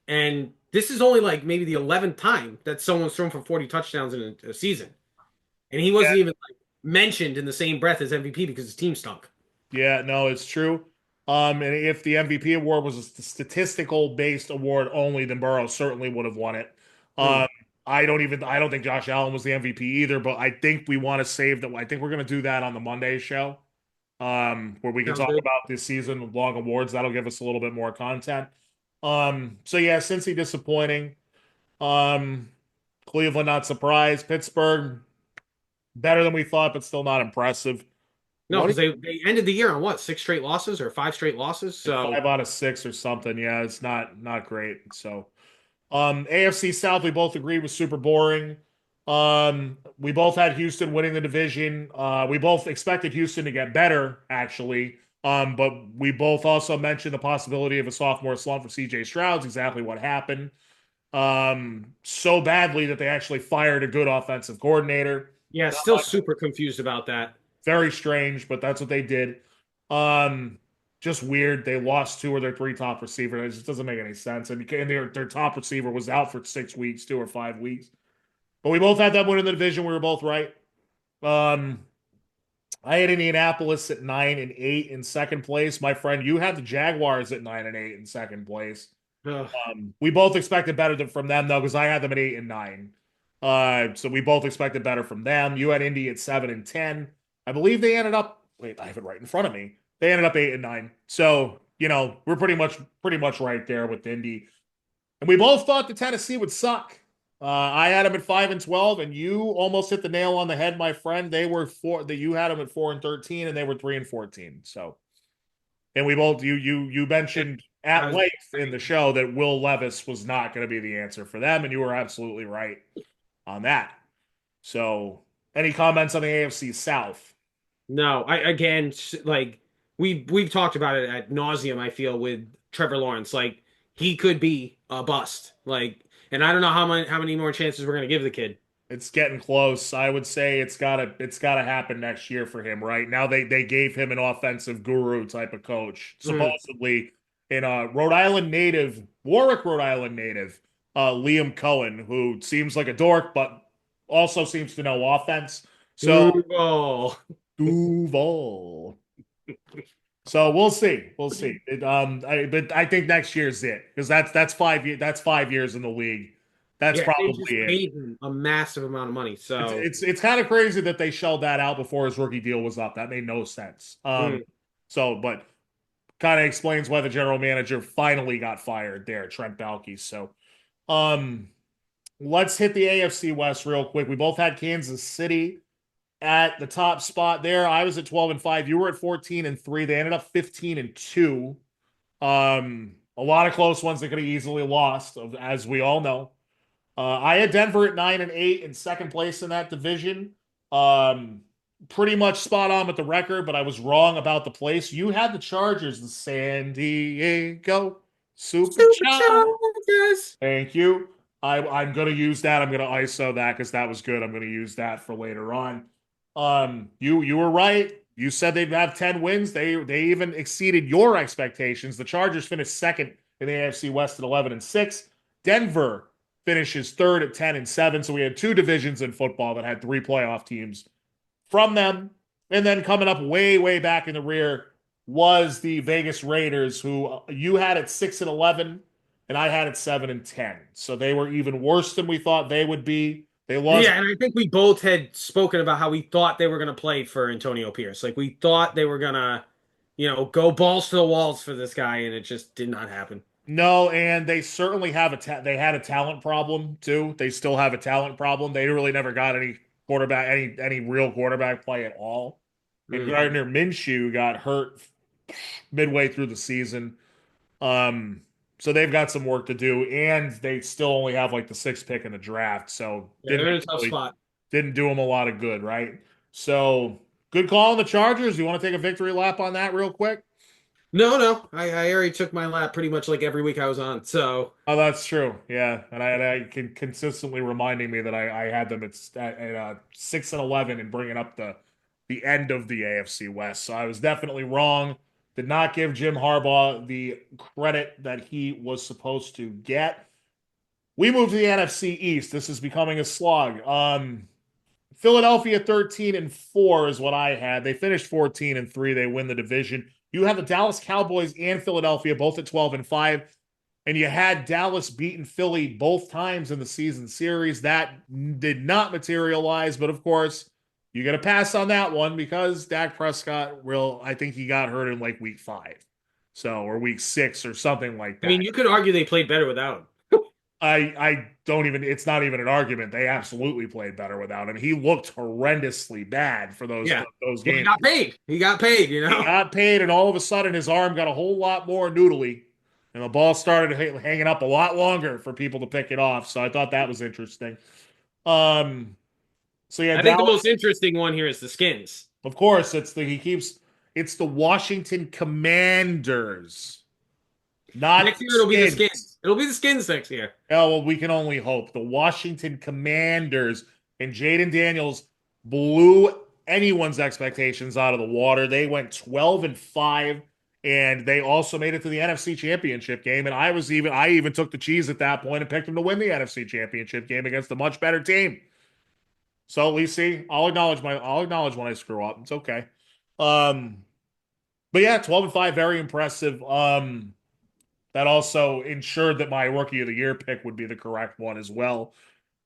and this is only like maybe the 11th time that someone's thrown for 40 touchdowns in a season, and he wasn't even like mentioned in the same breath as MVP because his team stunk. Yeah, no, it's true. And if the MVP award was a statistical based award only, then Burrow certainly would have won it. Hmm. Um, I don't think Josh Allen was the MVP either, but I think we want to save that. I think we're going to do that on the Monday show, where we can Sounds talk good. about this season long awards. That'll give us a little bit more content. So yeah, Cincy disappointing. Um, Cleveland not surprised. Pittsburgh better than we thought, but still not impressive. No, What because they ended the year on what, six straight losses or five straight losses. like So 5 out of 6 or something. Yeah, it's not great. So, AFC South, we both agreed was super boring. We both had Houston winning the division. We both expected Houston to get better, actually. But we both also mentioned the possibility of a sophomore slump for CJ Stroud's exactly what happened. So badly that they actually fired a good offensive coordinator. yeah, Not still much, super confused about that. very strange, but that's what they did. Um, just weird. They lost 2 of their 3 top receivers. It just doesn't make any sense. And their top receiver was out for 6 weeks, 2 or 5 weeks. But we both had them winning the division. We were both right. Um, I had Indianapolis at 9-8 in second place. My friend, you had the Jaguars at 9-8 in second place. Ugh. We both expected better from them though, because I had them at 8-9. So we both expected better from them. You had Indy at 7-10. I believe they ended up. Wait, I have it right in front of me. They ended up 8-9. So we're pretty much right there with Indy. And we both thought the Tennessee would suck. I had them at 5-12, and you almost hit the nail on the head, my friend. They were four. That you had them at 4-13, and they were 3-14. So, and we both you mentioned I at was, length in the show that Will Levis was not going to be the answer for them, and you were absolutely right on that. So, any comments on the AFC South? no, I again like we've talked about it at nauseum. I feel with Trevor Lawrence, like he could be a bust. Like, and I don't know how many more chances we're gonna give the kid. It's getting close. I would say it's gotta happen next year for him. Right now, they gave him an offensive guru type of coach, Mm. supposedly in Rhode Island native, Warwick, Rhode Island native, Liam Cohen, who seems like a dork, but also seems to know offense. So Duval. Duval. So we'll see. We'll see. But I think next year's it because that's 5 years. That's 5 years in the league. That's Yeah, they probably just it. paid him a massive amount of money. It's So, it's it's kind of crazy that they shelled that out before his rookie deal was up. That made no sense. mm. But kind of explains why the general manager finally got fired there, Trent Baalke. So, um, let's hit the AFC West real quick. We both had Kansas City at the top spot there. I was at 12-5. You were at 14-3. They ended up 15-2. A lot of close ones that could have easily lost, as we all know. I had Denver at 9-8 in second place in that division. Um, Pretty much spot on with the record, but I was wrong about the place. You had the Chargers, the San Diego Superchargers. Superchargers. Thank you. I'm gonna use that. I'm gonna ISO that because that was good. I'm gonna use that for later on. You were right. You said they'd have 10 wins. They even exceeded your expectations. The Chargers finished second in the AFC West at 11-6. Denver finishes third at 10-7. So we had two divisions in football that had three playoff teams from them. And then coming up way, way back in the rear was the Vegas Raiders, who you had at 6-11, and I had at 7-10. So they were even worse than we thought they would be. They lost. Yeah, and I think we both had spoken about how we thought they were going to play for Antonio Pierce. Like we thought they were going to, go balls to the walls for this guy, and it just did not happen. No, and they certainly have they had a talent problem too. They still have a talent problem. They really never got any real quarterback play at all. And Mm. Gardner Minshew got hurt midway through the season. Um, so they've got some work to do, and they still only have like the sixth pick in the draft. So Yeah, they're in a tough spot. didn't do them a lot of good, right? So good call on the Chargers. You want to take a victory lap on that real quick? No, no, I already took my lap pretty much like every week I was on. So Oh, that's true. Yeah, and I can consistently reminding me that I had them at 6-11 and bringing up the end of the AFC West. So I was definitely wrong. Did not give Jim Harbaugh the credit that he was supposed to get. We move to the NFC East. This is becoming a slog. Philadelphia 13-4 is what I had. They finished 14-3. They win the division. You have the Dallas Cowboys and Philadelphia both at 12-5. And you had Dallas beating Philly both times in the season series. That did not materialize, but of course, you got to pass on that one because Dak Prescott I think he got hurt in like week 5. So, or week 6 or something like I mean, that. you could argue they played better without him. I don't even, it's not even an argument. They absolutely played better without him. He looked horrendously bad for Yeah, those well, he games. got paid. He got paid. He got paid, and all of a sudden his arm got a whole lot more noodly, and the ball started hanging up a lot longer for people to pick it off. So I thought that was interesting. Um, so yeah, I think the most Dallas, interesting one here is the Skins. of course, it's the Washington Commanders, not Next year it'll be the Skins. Skins. It'll be the Skins next year. Oh, well, we can only hope. The Washington Commanders and Jaden Daniels blew anyone's expectations out of the water. They went 12-5, and they also made it to the NFC Championship game. And I even took the cheese at that point and picked them to win the NFC Championship game against a much better team. So, Lisi, I'll acknowledge when I screw up. It's okay. But yeah, 12-5, very impressive. That also ensured that my rookie of the year pick would be the correct one as well.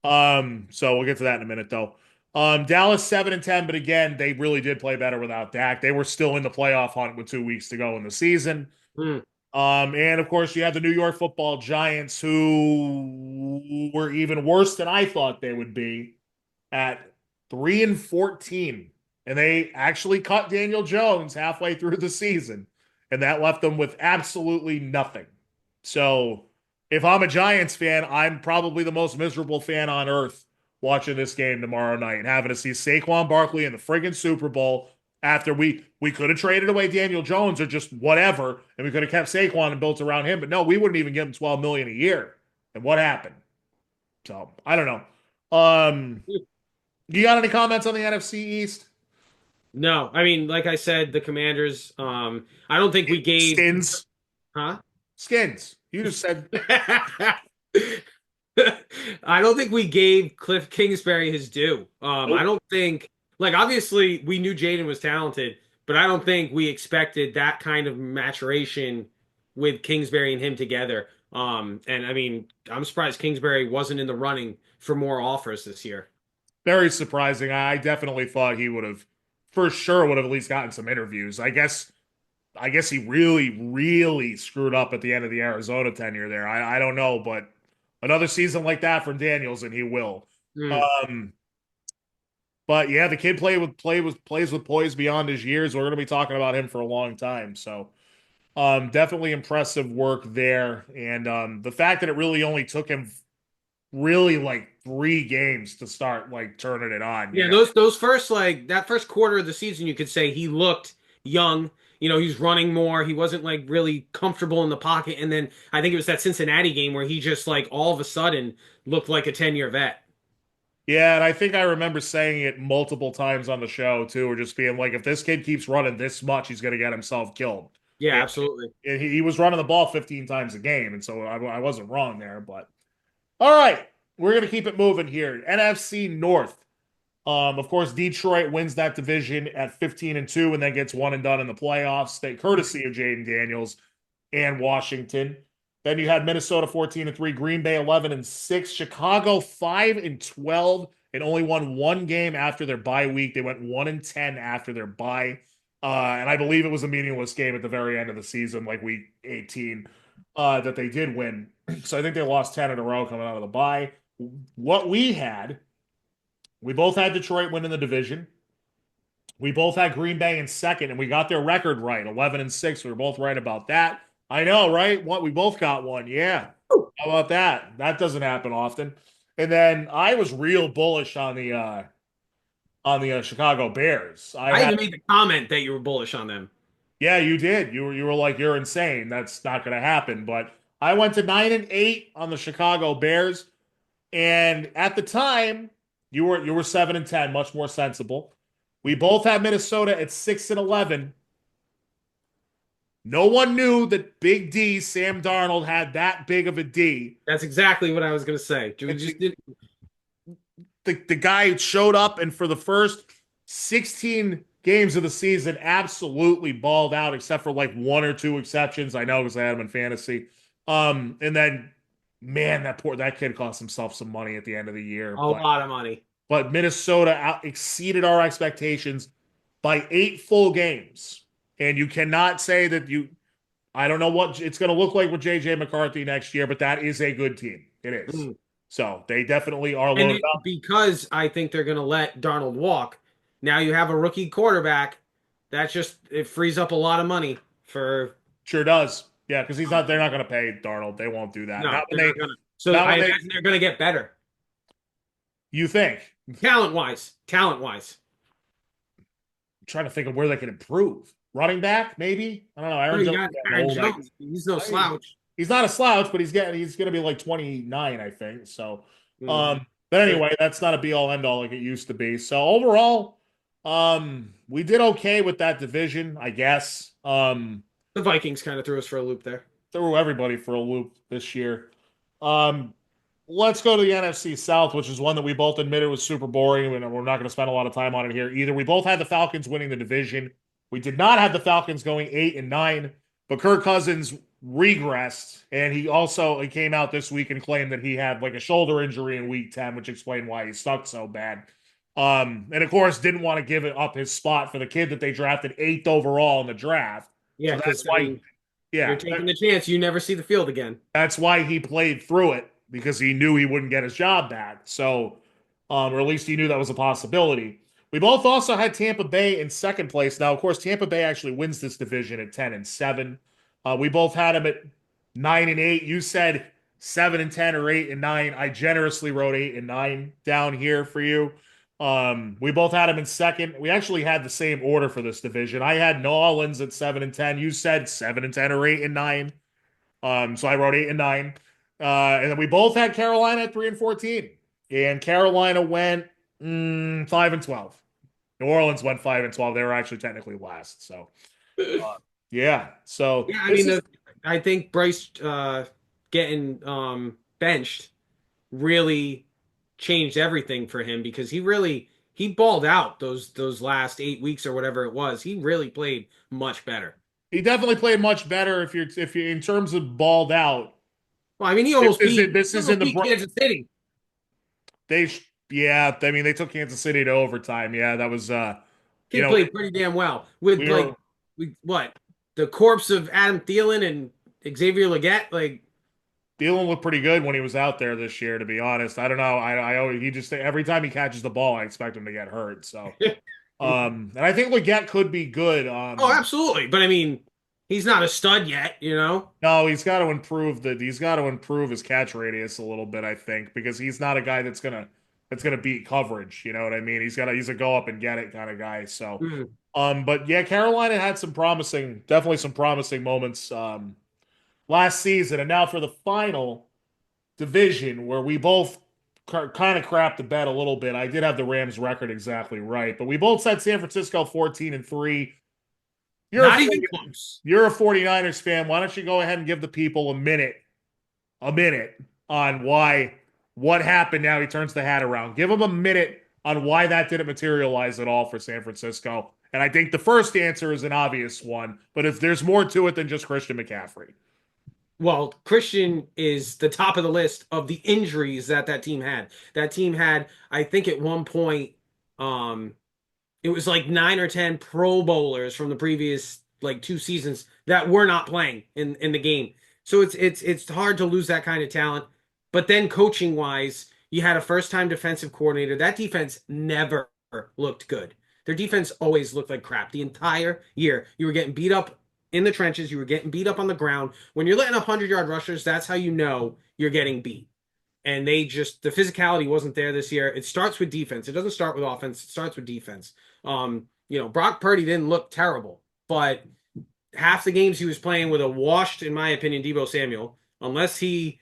So we'll get to that in a minute though. Dallas 7-10, but again, they really did play better without Dak. They were still in the playoff hunt with 2 weeks to go in the season. Hmm. And of course, you have the New York Football Giants, who were even worse than I thought they would be at 3-14. And they actually cut Daniel Jones halfway through the season, and that left them with absolutely nothing. So if I'm a Giants fan, I'm probably the most miserable fan on earth watching this game tomorrow night and having to see Saquon Barkley in the friggin' Super Bowl after we could have traded away Daniel Jones or just whatever, and we could have kept Saquon and built around him. But no, we wouldn't even give him $12 million a year. And what happened? So I don't know. You got any comments on the NFC East? No, I mean, like I said, the Commanders. I don't think we gave. Skins. Huh? Skins. You just said. I don't think we gave Cliff Kingsbury his due. I don't think, like, obviously we knew Jaden was talented, but I don't think we expected that kind of maturation with Kingsbury and him together. And I mean, I'm surprised Kingsbury wasn't in the running for more offers this year. Very surprising. I definitely thought he would have, for sure, would have at least gotten some interviews. I guess he really, really screwed up at the end of the Arizona tenure there. I don't know, but another season like that from Daniels, and he will. Mm. But yeah, the kid plays with poise beyond his years. We're going to be talking about him for a long time. So, definitely impressive work there, and the fact that it really only took him really like 3 games to start like turning it on. Yeah, those first like that first quarter of the season, you could say he looked young. He's running more. He wasn't like really comfortable in the pocket. And then I think it was that Cincinnati game where he just like all of a sudden looked like a 10-year vet. Yeah, and I think I remember saying it multiple times on the show too, or just being like, if this kid keeps running this much, he's going to get himself killed. Yeah, And absolutely. he was running the ball 15 times a game, and so I wasn't wrong there. But all right, we're gonna keep it moving here. NFC North. Of course, Detroit wins that division at 15-2 and then gets one and done in the playoffs, courtesy of Jaden Daniels and Washington. Then you had Minnesota 14-3, Green Bay 11-6, Chicago 5-12, and only won one game after their bye week. They went 1-10 after their bye. And I believe it was a meaningless game at the very end of the season, like week 18, that they did win. So I think they lost 10 in a row coming out of the bye. What we both had Detroit winning the division. We both had Green Bay in second, and we got their record right, 11-6. We were both right about that. I know, right? What we both got one. Yeah. How about that? That doesn't happen often. And then I was real bullish on the Chicago Bears. I I had even made the comment that you were bullish on them. Yeah, you did. You were like, you're insane. That's not going to happen. But I went to 9-8 on the Chicago Bears, and at the time, you were 7-10, much more sensible. We both had Minnesota at 6-11. No one knew that Big D, Sam Darnold, had that big of a D. That's exactly what I was going to say. We just didn't. The guy showed up and for the first 16 games of the season absolutely balled out, except for like one or two exceptions. I know because I had him in fantasy. And then man, that kid cost himself some money at the end of the year. A lot of money. But Minnesota exceeded our expectations by 8 full games. And you cannot say that I don't know what it's going to look like with JJ McCarthy next year, but that is a good team. It is. Mm. So they definitely are And loaded up. because I think they're going to let Darnold walk, now you have a rookie quarterback. It frees up a lot of money for. Sure does. Yeah, because they're not going to pay Darnold. They won't do that. No, they're not going to. So not I when they, imagine they're going to get better. you think. Talent wise. Talent wise. I'm trying to think of where they can improve. Running back, maybe? I don't know. Oh, Aaron you Jones, got is getting Aaron old. Jones. He's no slouch. He's not a slouch, but he's going to be like 29, I think. So, Mm. but anyway, that's not a be all end all like it used to be. So overall, we did okay with that division, I guess. The Vikings kind of threw us for a loop there. Threw everybody for a loop this year. Um, let's go to the NFC South, which is one that we both admitted was super boring, and we're not going to spend a lot of time on it here either. We both had the Falcons winning the division. We did not have the Falcons going 8-9, but Kirk Cousins regressed, and he came out this week and claimed that he had like a shoulder injury in week 10, which explained why he sucked so bad. And of course, didn't want to give it up his spot for the kid that they drafted 8th overall in the draft. Yeah, So that's because why, you're yeah, taking the chance you never see the field again. that's why he played through it because he knew he wouldn't get his job back. So, or at least he knew that was a possibility. We both also had Tampa Bay in second place. Now, of course, Tampa Bay actually wins this division at 10-7. We both had him at 9-8. You said 7-10 or 8-9. I generously wrote 8-9 down here for you. We both had him in second. We actually had the same order for this division. I had New Orleans at 7-10. You said 7-10 or 8-9. So I wrote 8-9. And then we both had Carolina at 3-14. And Carolina went 5-12. New Orleans went 5-12. They were actually technically last. So yeah. So Yeah, I mean, I think Bryce getting benched really changed everything for him because he balled out those last 8 weeks or whatever it was. He really played much better. he definitely played much better if you in terms of balled out. Well, I mean, This is in the Kansas City. Yeah, I mean they took Kansas City to overtime. Yeah, that was He played pretty damn well with we were what the corpse of Adam Thielen and Xavier Legette. Like Thielen looked pretty good when he was out there this year, to be honest. I don't know. I always he just every time he catches the ball, I expect him to get hurt. So and I think Legette could be good. oh, absolutely. But I mean, he's not a stud yet, you know? No, he's got to improve his catch radius a little bit, I think, because he's not a guy that's gonna beat coverage. You know what I mean? He's a go up and get it kind of guy. So Mm. but yeah, Carolina had definitely some promising moments last season. And now for the final division where we both kind of crapped the bed a little bit. I did have the Rams record exactly right, but we both said San Francisco 14-3. Not even close. You're a 49ers fan. Why don't you go ahead and give the people a minute on why What happened now? He turns the hat around. Give him a minute on why that didn't materialize at all for San Francisco. And I think the first answer is an obvious one, but if there's more to it than just Christian McCaffrey. Well, Christian is the top of the list of the injuries that team had. That team had, I think, at one point, um, it was like 9 or 10 Pro Bowlers from the previous like 2 seasons that were not playing in the game. So it's hard to lose that kind of talent. But then coaching wise, you had a first time defensive coordinator. That defense never looked good. Their defense always looked like crap the entire year. You were getting beat up in the trenches. You were getting beat up on the ground. When you're letting up 100-yard rushers, that's how you know you're getting beat. And the physicality wasn't there this year. It starts with defense. It doesn't start with offense. It starts with defense. Brock Purdy didn't look terrible, but half the games he was playing with a washed, in my opinion, Deebo Samuel. Unless he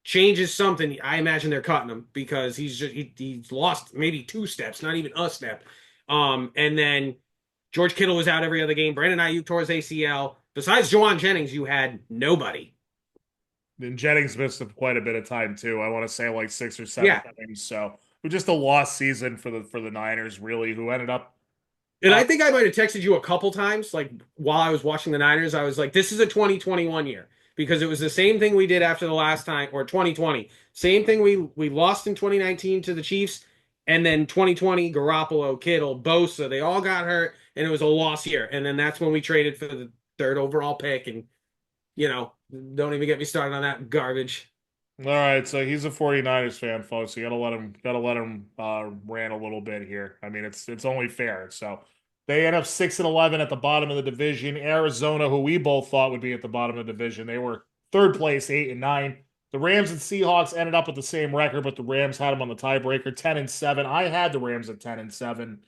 changes something, I imagine they're cutting him because he's lost maybe 2 steps, not even a step. And then George Kittle was out every other game. Brandon Ayuk tore his ACL. Besides Juwan Jennings, you had nobody. And Jennings missed quite a bit of time too. I want to say like 6 or 7 Yeah. games. So it was just a lost season for the Niners, really, who ended up. And I think I might have texted you a couple times, like while I was watching the Niners. I was like, this is a 2021 year because it was the same thing we did after the last time, or 2020. Same thing we lost in 2019 to the Chiefs. And then 2020, Garoppolo, Kittle, Bosa, they all got hurt, and it was a lost year. And then that's when we traded for the third overall pick. And, don't even get me started on that garbage. All right, so he's a 49ers fan, folks. You gotta let him rant a little bit here. I mean, it's only fair. So they end up 6-11 at the bottom of the division. Arizona, who we both thought would be at the bottom of the division, they were third place, 8-9. The Rams and Seahawks ended up with the same record, but the Rams had them on the tiebreaker, 10-7. I had the Rams at 10-7.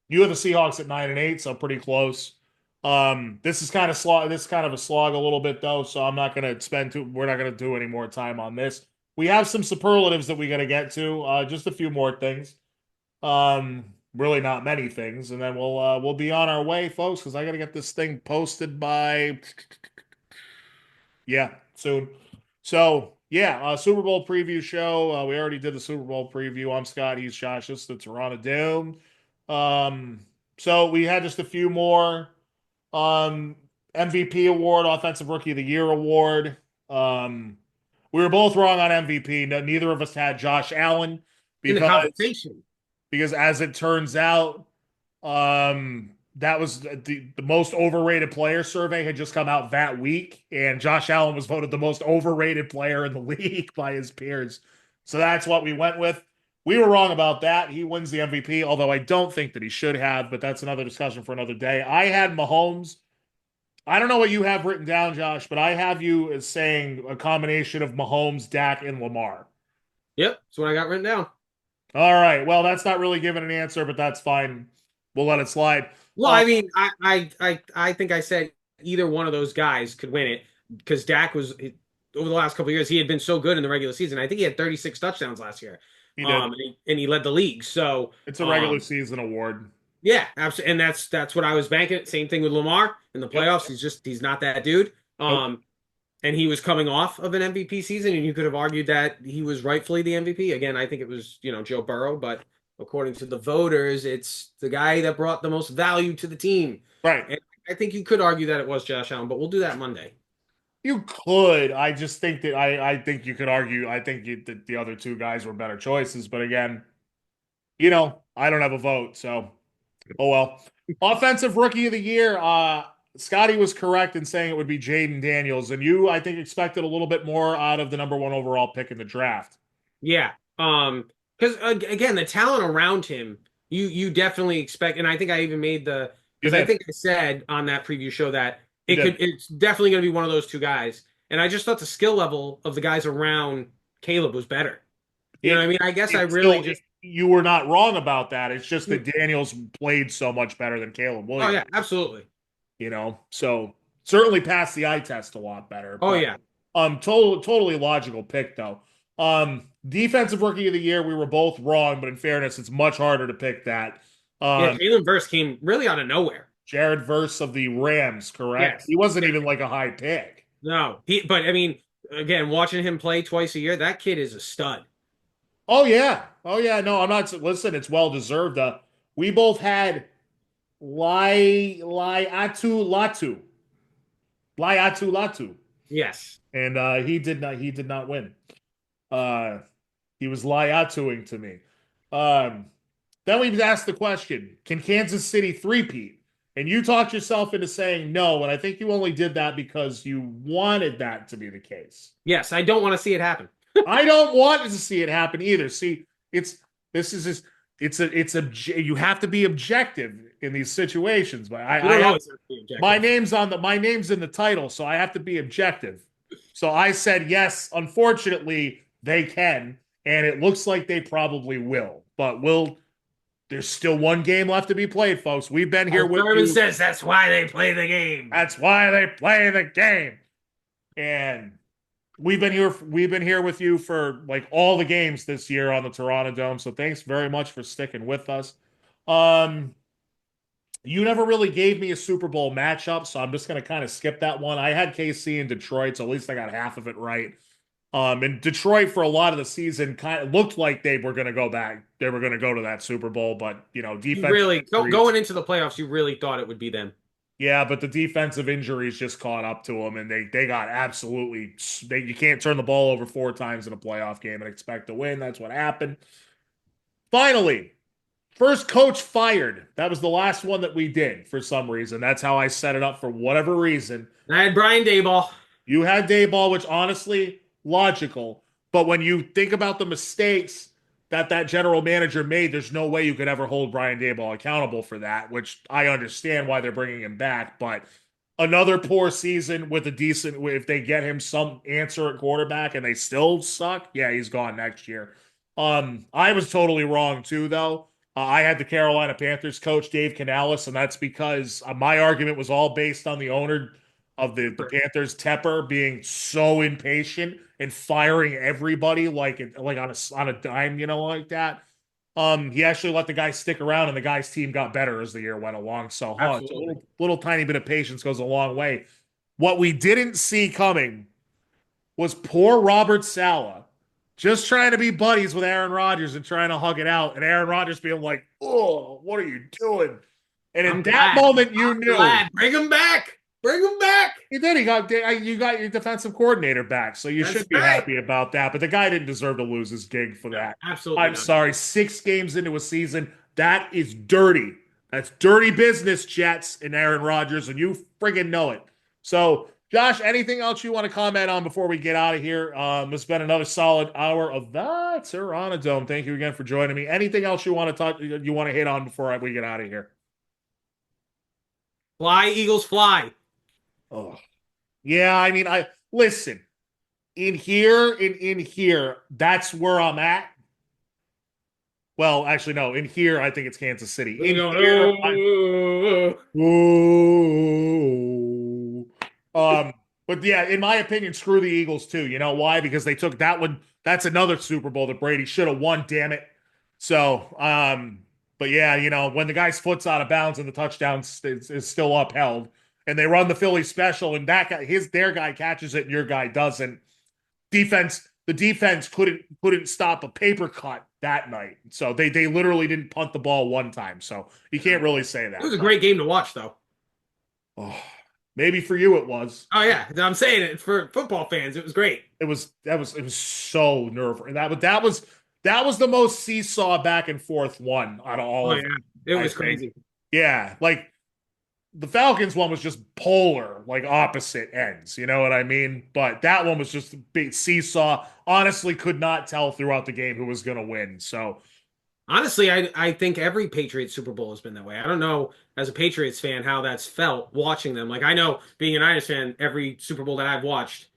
You had the Seahawks at 9-8, so pretty close. This is kind of a slog a little bit though, so we're not gonna do any more time on this. We have some superlatives that we gotta get to, just a few more things. Really not many things, and then we'll be on our way, folks, because I gotta get this thing posted by soon. So yeah, Super Bowl preview show. We already did the Super Bowl preview. I'm Scott. He's Josh. This is the Terranadome. So we had just a few more. MVP award, Offensive Rookie of the Year award. We were both wrong on MVP. Neither of us had Josh Allen In the conversation. because as it turns out, that was the most overrated player survey had just come out that week, and Josh Allen was voted the most overrated player in the league by his peers. So that's what we went with. We were wrong about that. He wins the MVP, although I don't think that he should have, but that's another discussion for another day. I had Mahomes. I don't know what you have written down, Josh, but I have you as saying a combination of Mahomes, Dak, and Lamar. Yep, that's what I got written down. All right. Well, that's not really giving an answer, but that's fine. We'll let it slide. Well, I mean, I think I said either one of those guys could win it because Dak was over the last couple of years he had been so good in the regular season. I think he had 36 touchdowns last year. He did. And he led the league. So it's a regular season award. Yeah, absolutely. And that's what I was banking. Same thing with Lamar in the playoffs. Yep. He's not that dude. Nope. And he was coming off of an MVP season, and you could have argued that he was rightfully the MVP. Again, I think it was, Joe Burrow, but according to the voters, it's the guy that brought the most value to the team. Right. And I think you could argue that it was Josh Allen, but we'll do that Monday. You could. I just think that I think you could argue. I think that the other two guys were better choices. But again, I don't have a vote. So, oh well. Offensive Rookie of the Year. Scotty was correct in saying it would be Jaden Daniels. And you, I think, expected a little bit more out of the number 1 overall pick in the draft. Yeah. Because, again, the talent around him, you definitely expect. And I think I even made because I think I said on that preview show that it's definitely going to be one of those two guys. And I just thought the skill level of the guys around Caleb was better. You know what I mean? I guess you were not wrong about that. It's just that Daniels played so much better than Caleb Williams. Oh, yeah, absolutely. So certainly passed the eye test a lot better. Oh, yeah. Totally logical pick, though. Defensive Rookie of the Year, we were both wrong, but in fairness, it's much harder to pick that. Jalen Verse came really out of nowhere. Jared Verse of the Rams, correct? Yes. He wasn't even like a high pick. No, but I mean, again, watching him play twice a year, that kid is a stud. Oh yeah. Oh yeah. No, I'm not. Listen, it's well deserved. We both had Atu Latu, Yes. and he did not win. Uh, he was Atuing to me. Um, then we asked the question: can Kansas City three-peat? And you talked yourself into saying no, and I think you only did that because you wanted that to be the case. Yes, I don't want to see it happen. I don't want to see it happen either. See, it's this is just it's you have to be objective in these situations. But You I don't have always have to be objective. my name's in the title, so I have to be objective. So I said yes. Unfortunately, they can, and it looks like they probably will. But there's still one game left to be played, folks. We've been here As with Thurman you. says, that's why they play the game. That's why they play the game. And we've been here with you for like all the games this year on the Terranadome. So thanks very much for sticking with us. Um, you never really gave me a Super Bowl matchup, so I'm just gonna kind of skip that one. I had KC and Detroit, so at least I got half of it right. And Detroit for a lot of the season kind of looked like they were gonna go back. They were gonna go to that Super Bowl, but You defensive really injuries. going into the playoffs, you really thought it would be them. Yeah, but the defensive injuries just caught up to them, and they got absolutely. You can't turn the ball over four times in a playoff game and expect to win. That's what happened. Finally, first coach fired. That was the last one that we did for some reason. That's how I set it up for whatever reason. And I had Brian Dayball. You had Dayball, which honestly logical, but when you think about the mistakes that general manager made, there's no way you could ever hold Brian Dayball accountable for that. Which I understand why they're bringing him back, but another poor season with a decent. If they get him some answer at quarterback and they still suck, yeah, he's gone next year. I was totally wrong too, though. I had the Carolina Panthers coach Dave Canales, and that's because my argument was all based on the owner of the Panthers, Tepper, being so impatient and firing everybody like on a dime, like that. He actually let the guy stick around, and the guy's team got better as the year went along. So, it's a Absolutely. little tiny bit of patience goes a long way. What we didn't see coming was poor Robert Saleh just trying to be buddies with Aaron Rodgers and trying to hug it out, and Aaron Rodgers being like, "Oh, what are you doing?" And I'm at that glad. moment, you I'm knew glad. Bring him back. Bring him back. he did. You got your defensive coordinator back, so you That's should be right. happy about that. But the guy didn't deserve to lose his gig for No, that. absolutely I'm not. sorry. 6 games into a season, that is dirty. That's dirty business, Jets and Aaron Rodgers, and you friggin' know it. So, Josh, anything else you want to comment on before we get out of here? It's been another solid hour of the Terranadome. Thank you again for joining me. Anything else you want to talk? You want to hit on before we get out of here? Fly, Eagles, fly. Oh, yeah. I mean, I listen. In here, that's where I'm at. Well, actually, no. In here, I think it's Kansas City. We're In going, here, oh. Ooh. But yeah, in my opinion, screw the Eagles too. You know why? Because they took that one. That's another Super Bowl that Brady should have won. Damn it. So, but yeah, when the guy's foot's out of bounds and the touchdown is still upheld, and they run the Philly special, and that guy, their guy catches it, and your guy doesn't. The defense couldn't stop a paper cut that night. So they literally didn't punt the ball one time. So you can't really say It was that. a But great game to watch, though. oh, maybe for you it was. Oh yeah, I'm saying it for football fans. It was great. It was so nerve. That was the most seesaw back and forth one out of all Oh of yeah, them, it I was think. crazy. Yeah, like the Falcons one was just polar, like opposite ends. You know what I mean? But that one was just a big seesaw. Honestly, could not tell throughout the game who was going to win. So Honestly, I think every Patriots Super Bowl has been that way. I don't know as a Patriots fan how that's felt watching them. Like I know being a Niners fan, every Super Bowl that I've watched,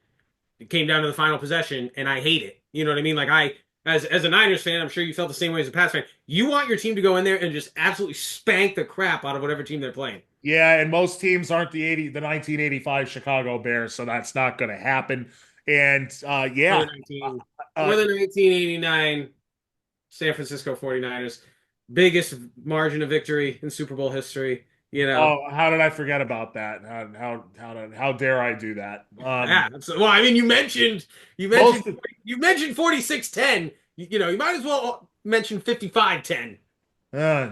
it came down to the final possession, and I hate it. You know what I mean? Like as a Niners fan, I'm sure you felt the same way as a Pats fan. You want your team to go in there and just absolutely spank the crap out of whatever team they're playing. yeah, and most teams aren't the 1985 Chicago Bears, so that's not going to happen. And Or yeah, the 19 uh, or the 1989 San Francisco 49ers. Biggest margin of victory in Super Bowl history. You know. Oh, how did I forget about that? How dare I do that? Yeah. Well, I mean, you mentioned Most you mentioned 46-10. You might as well mention 55-10.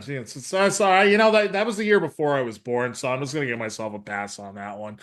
Geez, sorry. You know that was the year before I was born, so I'm just gonna give myself a pass on that one.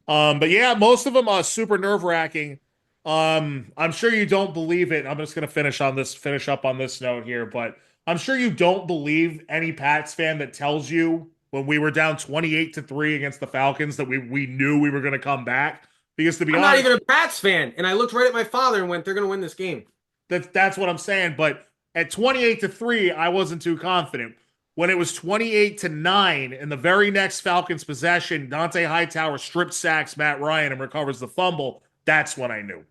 But yeah, most of them are super nerve-wracking. I'm sure you don't believe it. I'm just gonna finish up on this note here, but I'm sure you don't believe any Pats fan that tells you when we were down 28-3 against the Falcons that we knew we were gonna come back. Because to be I'm not honest, even a Pats fan, and I looked right at my father and went, "They're going to win this game." that's what I'm saying. But at 28-3, I wasn't too confident. When it was 28-9 in the very next Falcons possession, Dante Hightower strip sacks Matt Ryan and recovers the fumble. That's when I knew.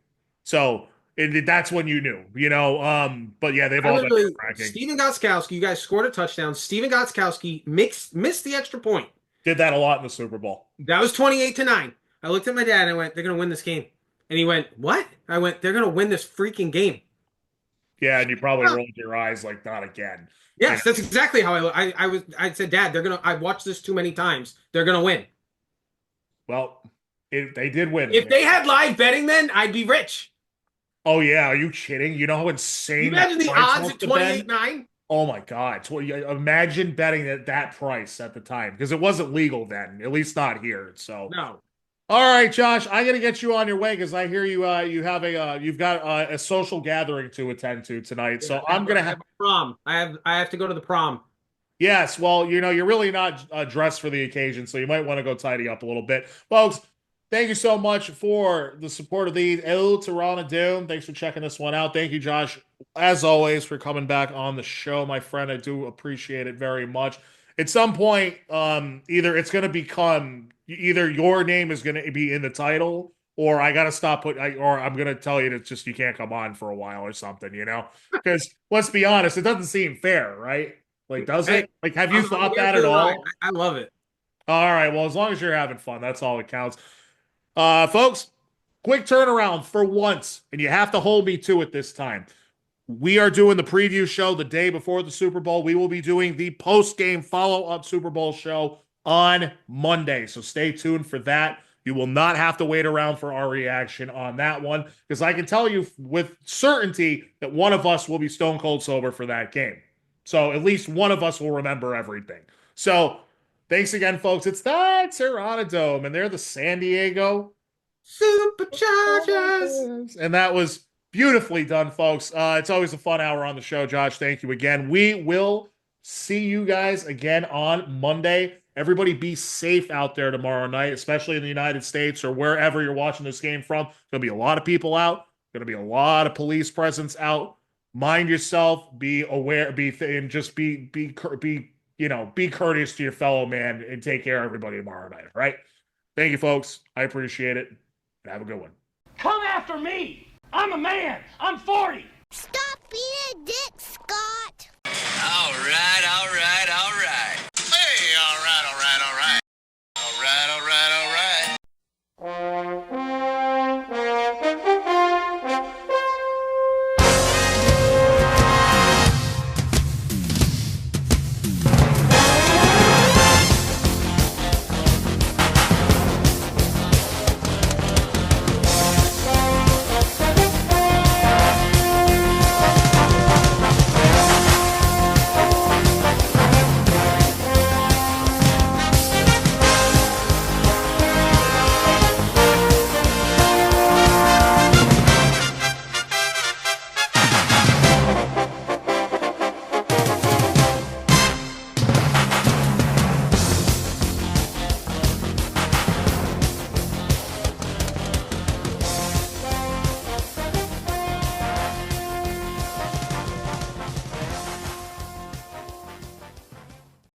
So that's when you knew, you know. But yeah, they've I all been literally, nerve-wracking. Steven Gostkowski, you guys scored a touchdown. Steven Gostkowski missed the extra point. Did that a lot in the Super Bowl. That was 28-9. I looked at my dad and I went, "They're going to win this game." And he went, "What?" I went, "They're going to win this freaking game." Yeah, and you probably rolled your eyes like not again. You know? Yes, that's exactly how I said, "Dad, I've watched this too many times. They're gonna win." Well, they did win. If they had live betting then, I'd be rich. Oh yeah, are you kidding? You know how You insane that imagine the price odds must at have been? 28-9? Oh my God. Imagine betting at that price at the time because it wasn't legal then, at least not here. So, No. all right, Josh, I got to get you on your way because I hear you've got a social gathering to attend to tonight. Yeah, So I'm going to I have a prom. I have to go to the prom. yes, well, you're really not dressed for the occasion, so you might want to go tidy up a little bit. Folks, thank you so much for the support of the Terranadome. Thanks for checking this one out. Thank you, Josh, as always, for coming back on the show, my friend. I do appreciate it very much. At some point, either your name is going to be in the title, or I got to or I'm going to tell you that just you can't come on for a while or something, you know? Because let's be honest, it doesn't seem fair, right? Like, does Hey, it? Like, have you I'm thought here that for at the ride. all? I love it. All right. Well, as long as you're having fun, that's all that counts. Folks, quick turnaround for once, and you have to hold me to it this time. We are doing the preview show the day before the Super Bowl. We will be doing the post-game follow-up Super Bowl show on Monday. So stay tuned for that. You will not have to wait around for our reaction on that one because I can tell you with certainty that one of us will be stone cold sober for that game. So at least one of us will remember everything. So thanks again, folks. It's the Terranadome, and they're the San Diego Superchargers. and that was beautifully done, folks. It's always a fun hour on the show, Josh. Thank you again. We will see you guys again on Monday. Everybody be safe out there tomorrow night, especially in the United States or wherever you're watching this game from. There'll be a lot of people out. Going to be a lot of police presence out. Mind yourself. Be aware. And just be courteous to your fellow man and take care of everybody tomorrow night. All right. Thank you, folks. I appreciate it. And have a good one. Come after me! I'm a man! I'm 40! Stop being a dick, Scott!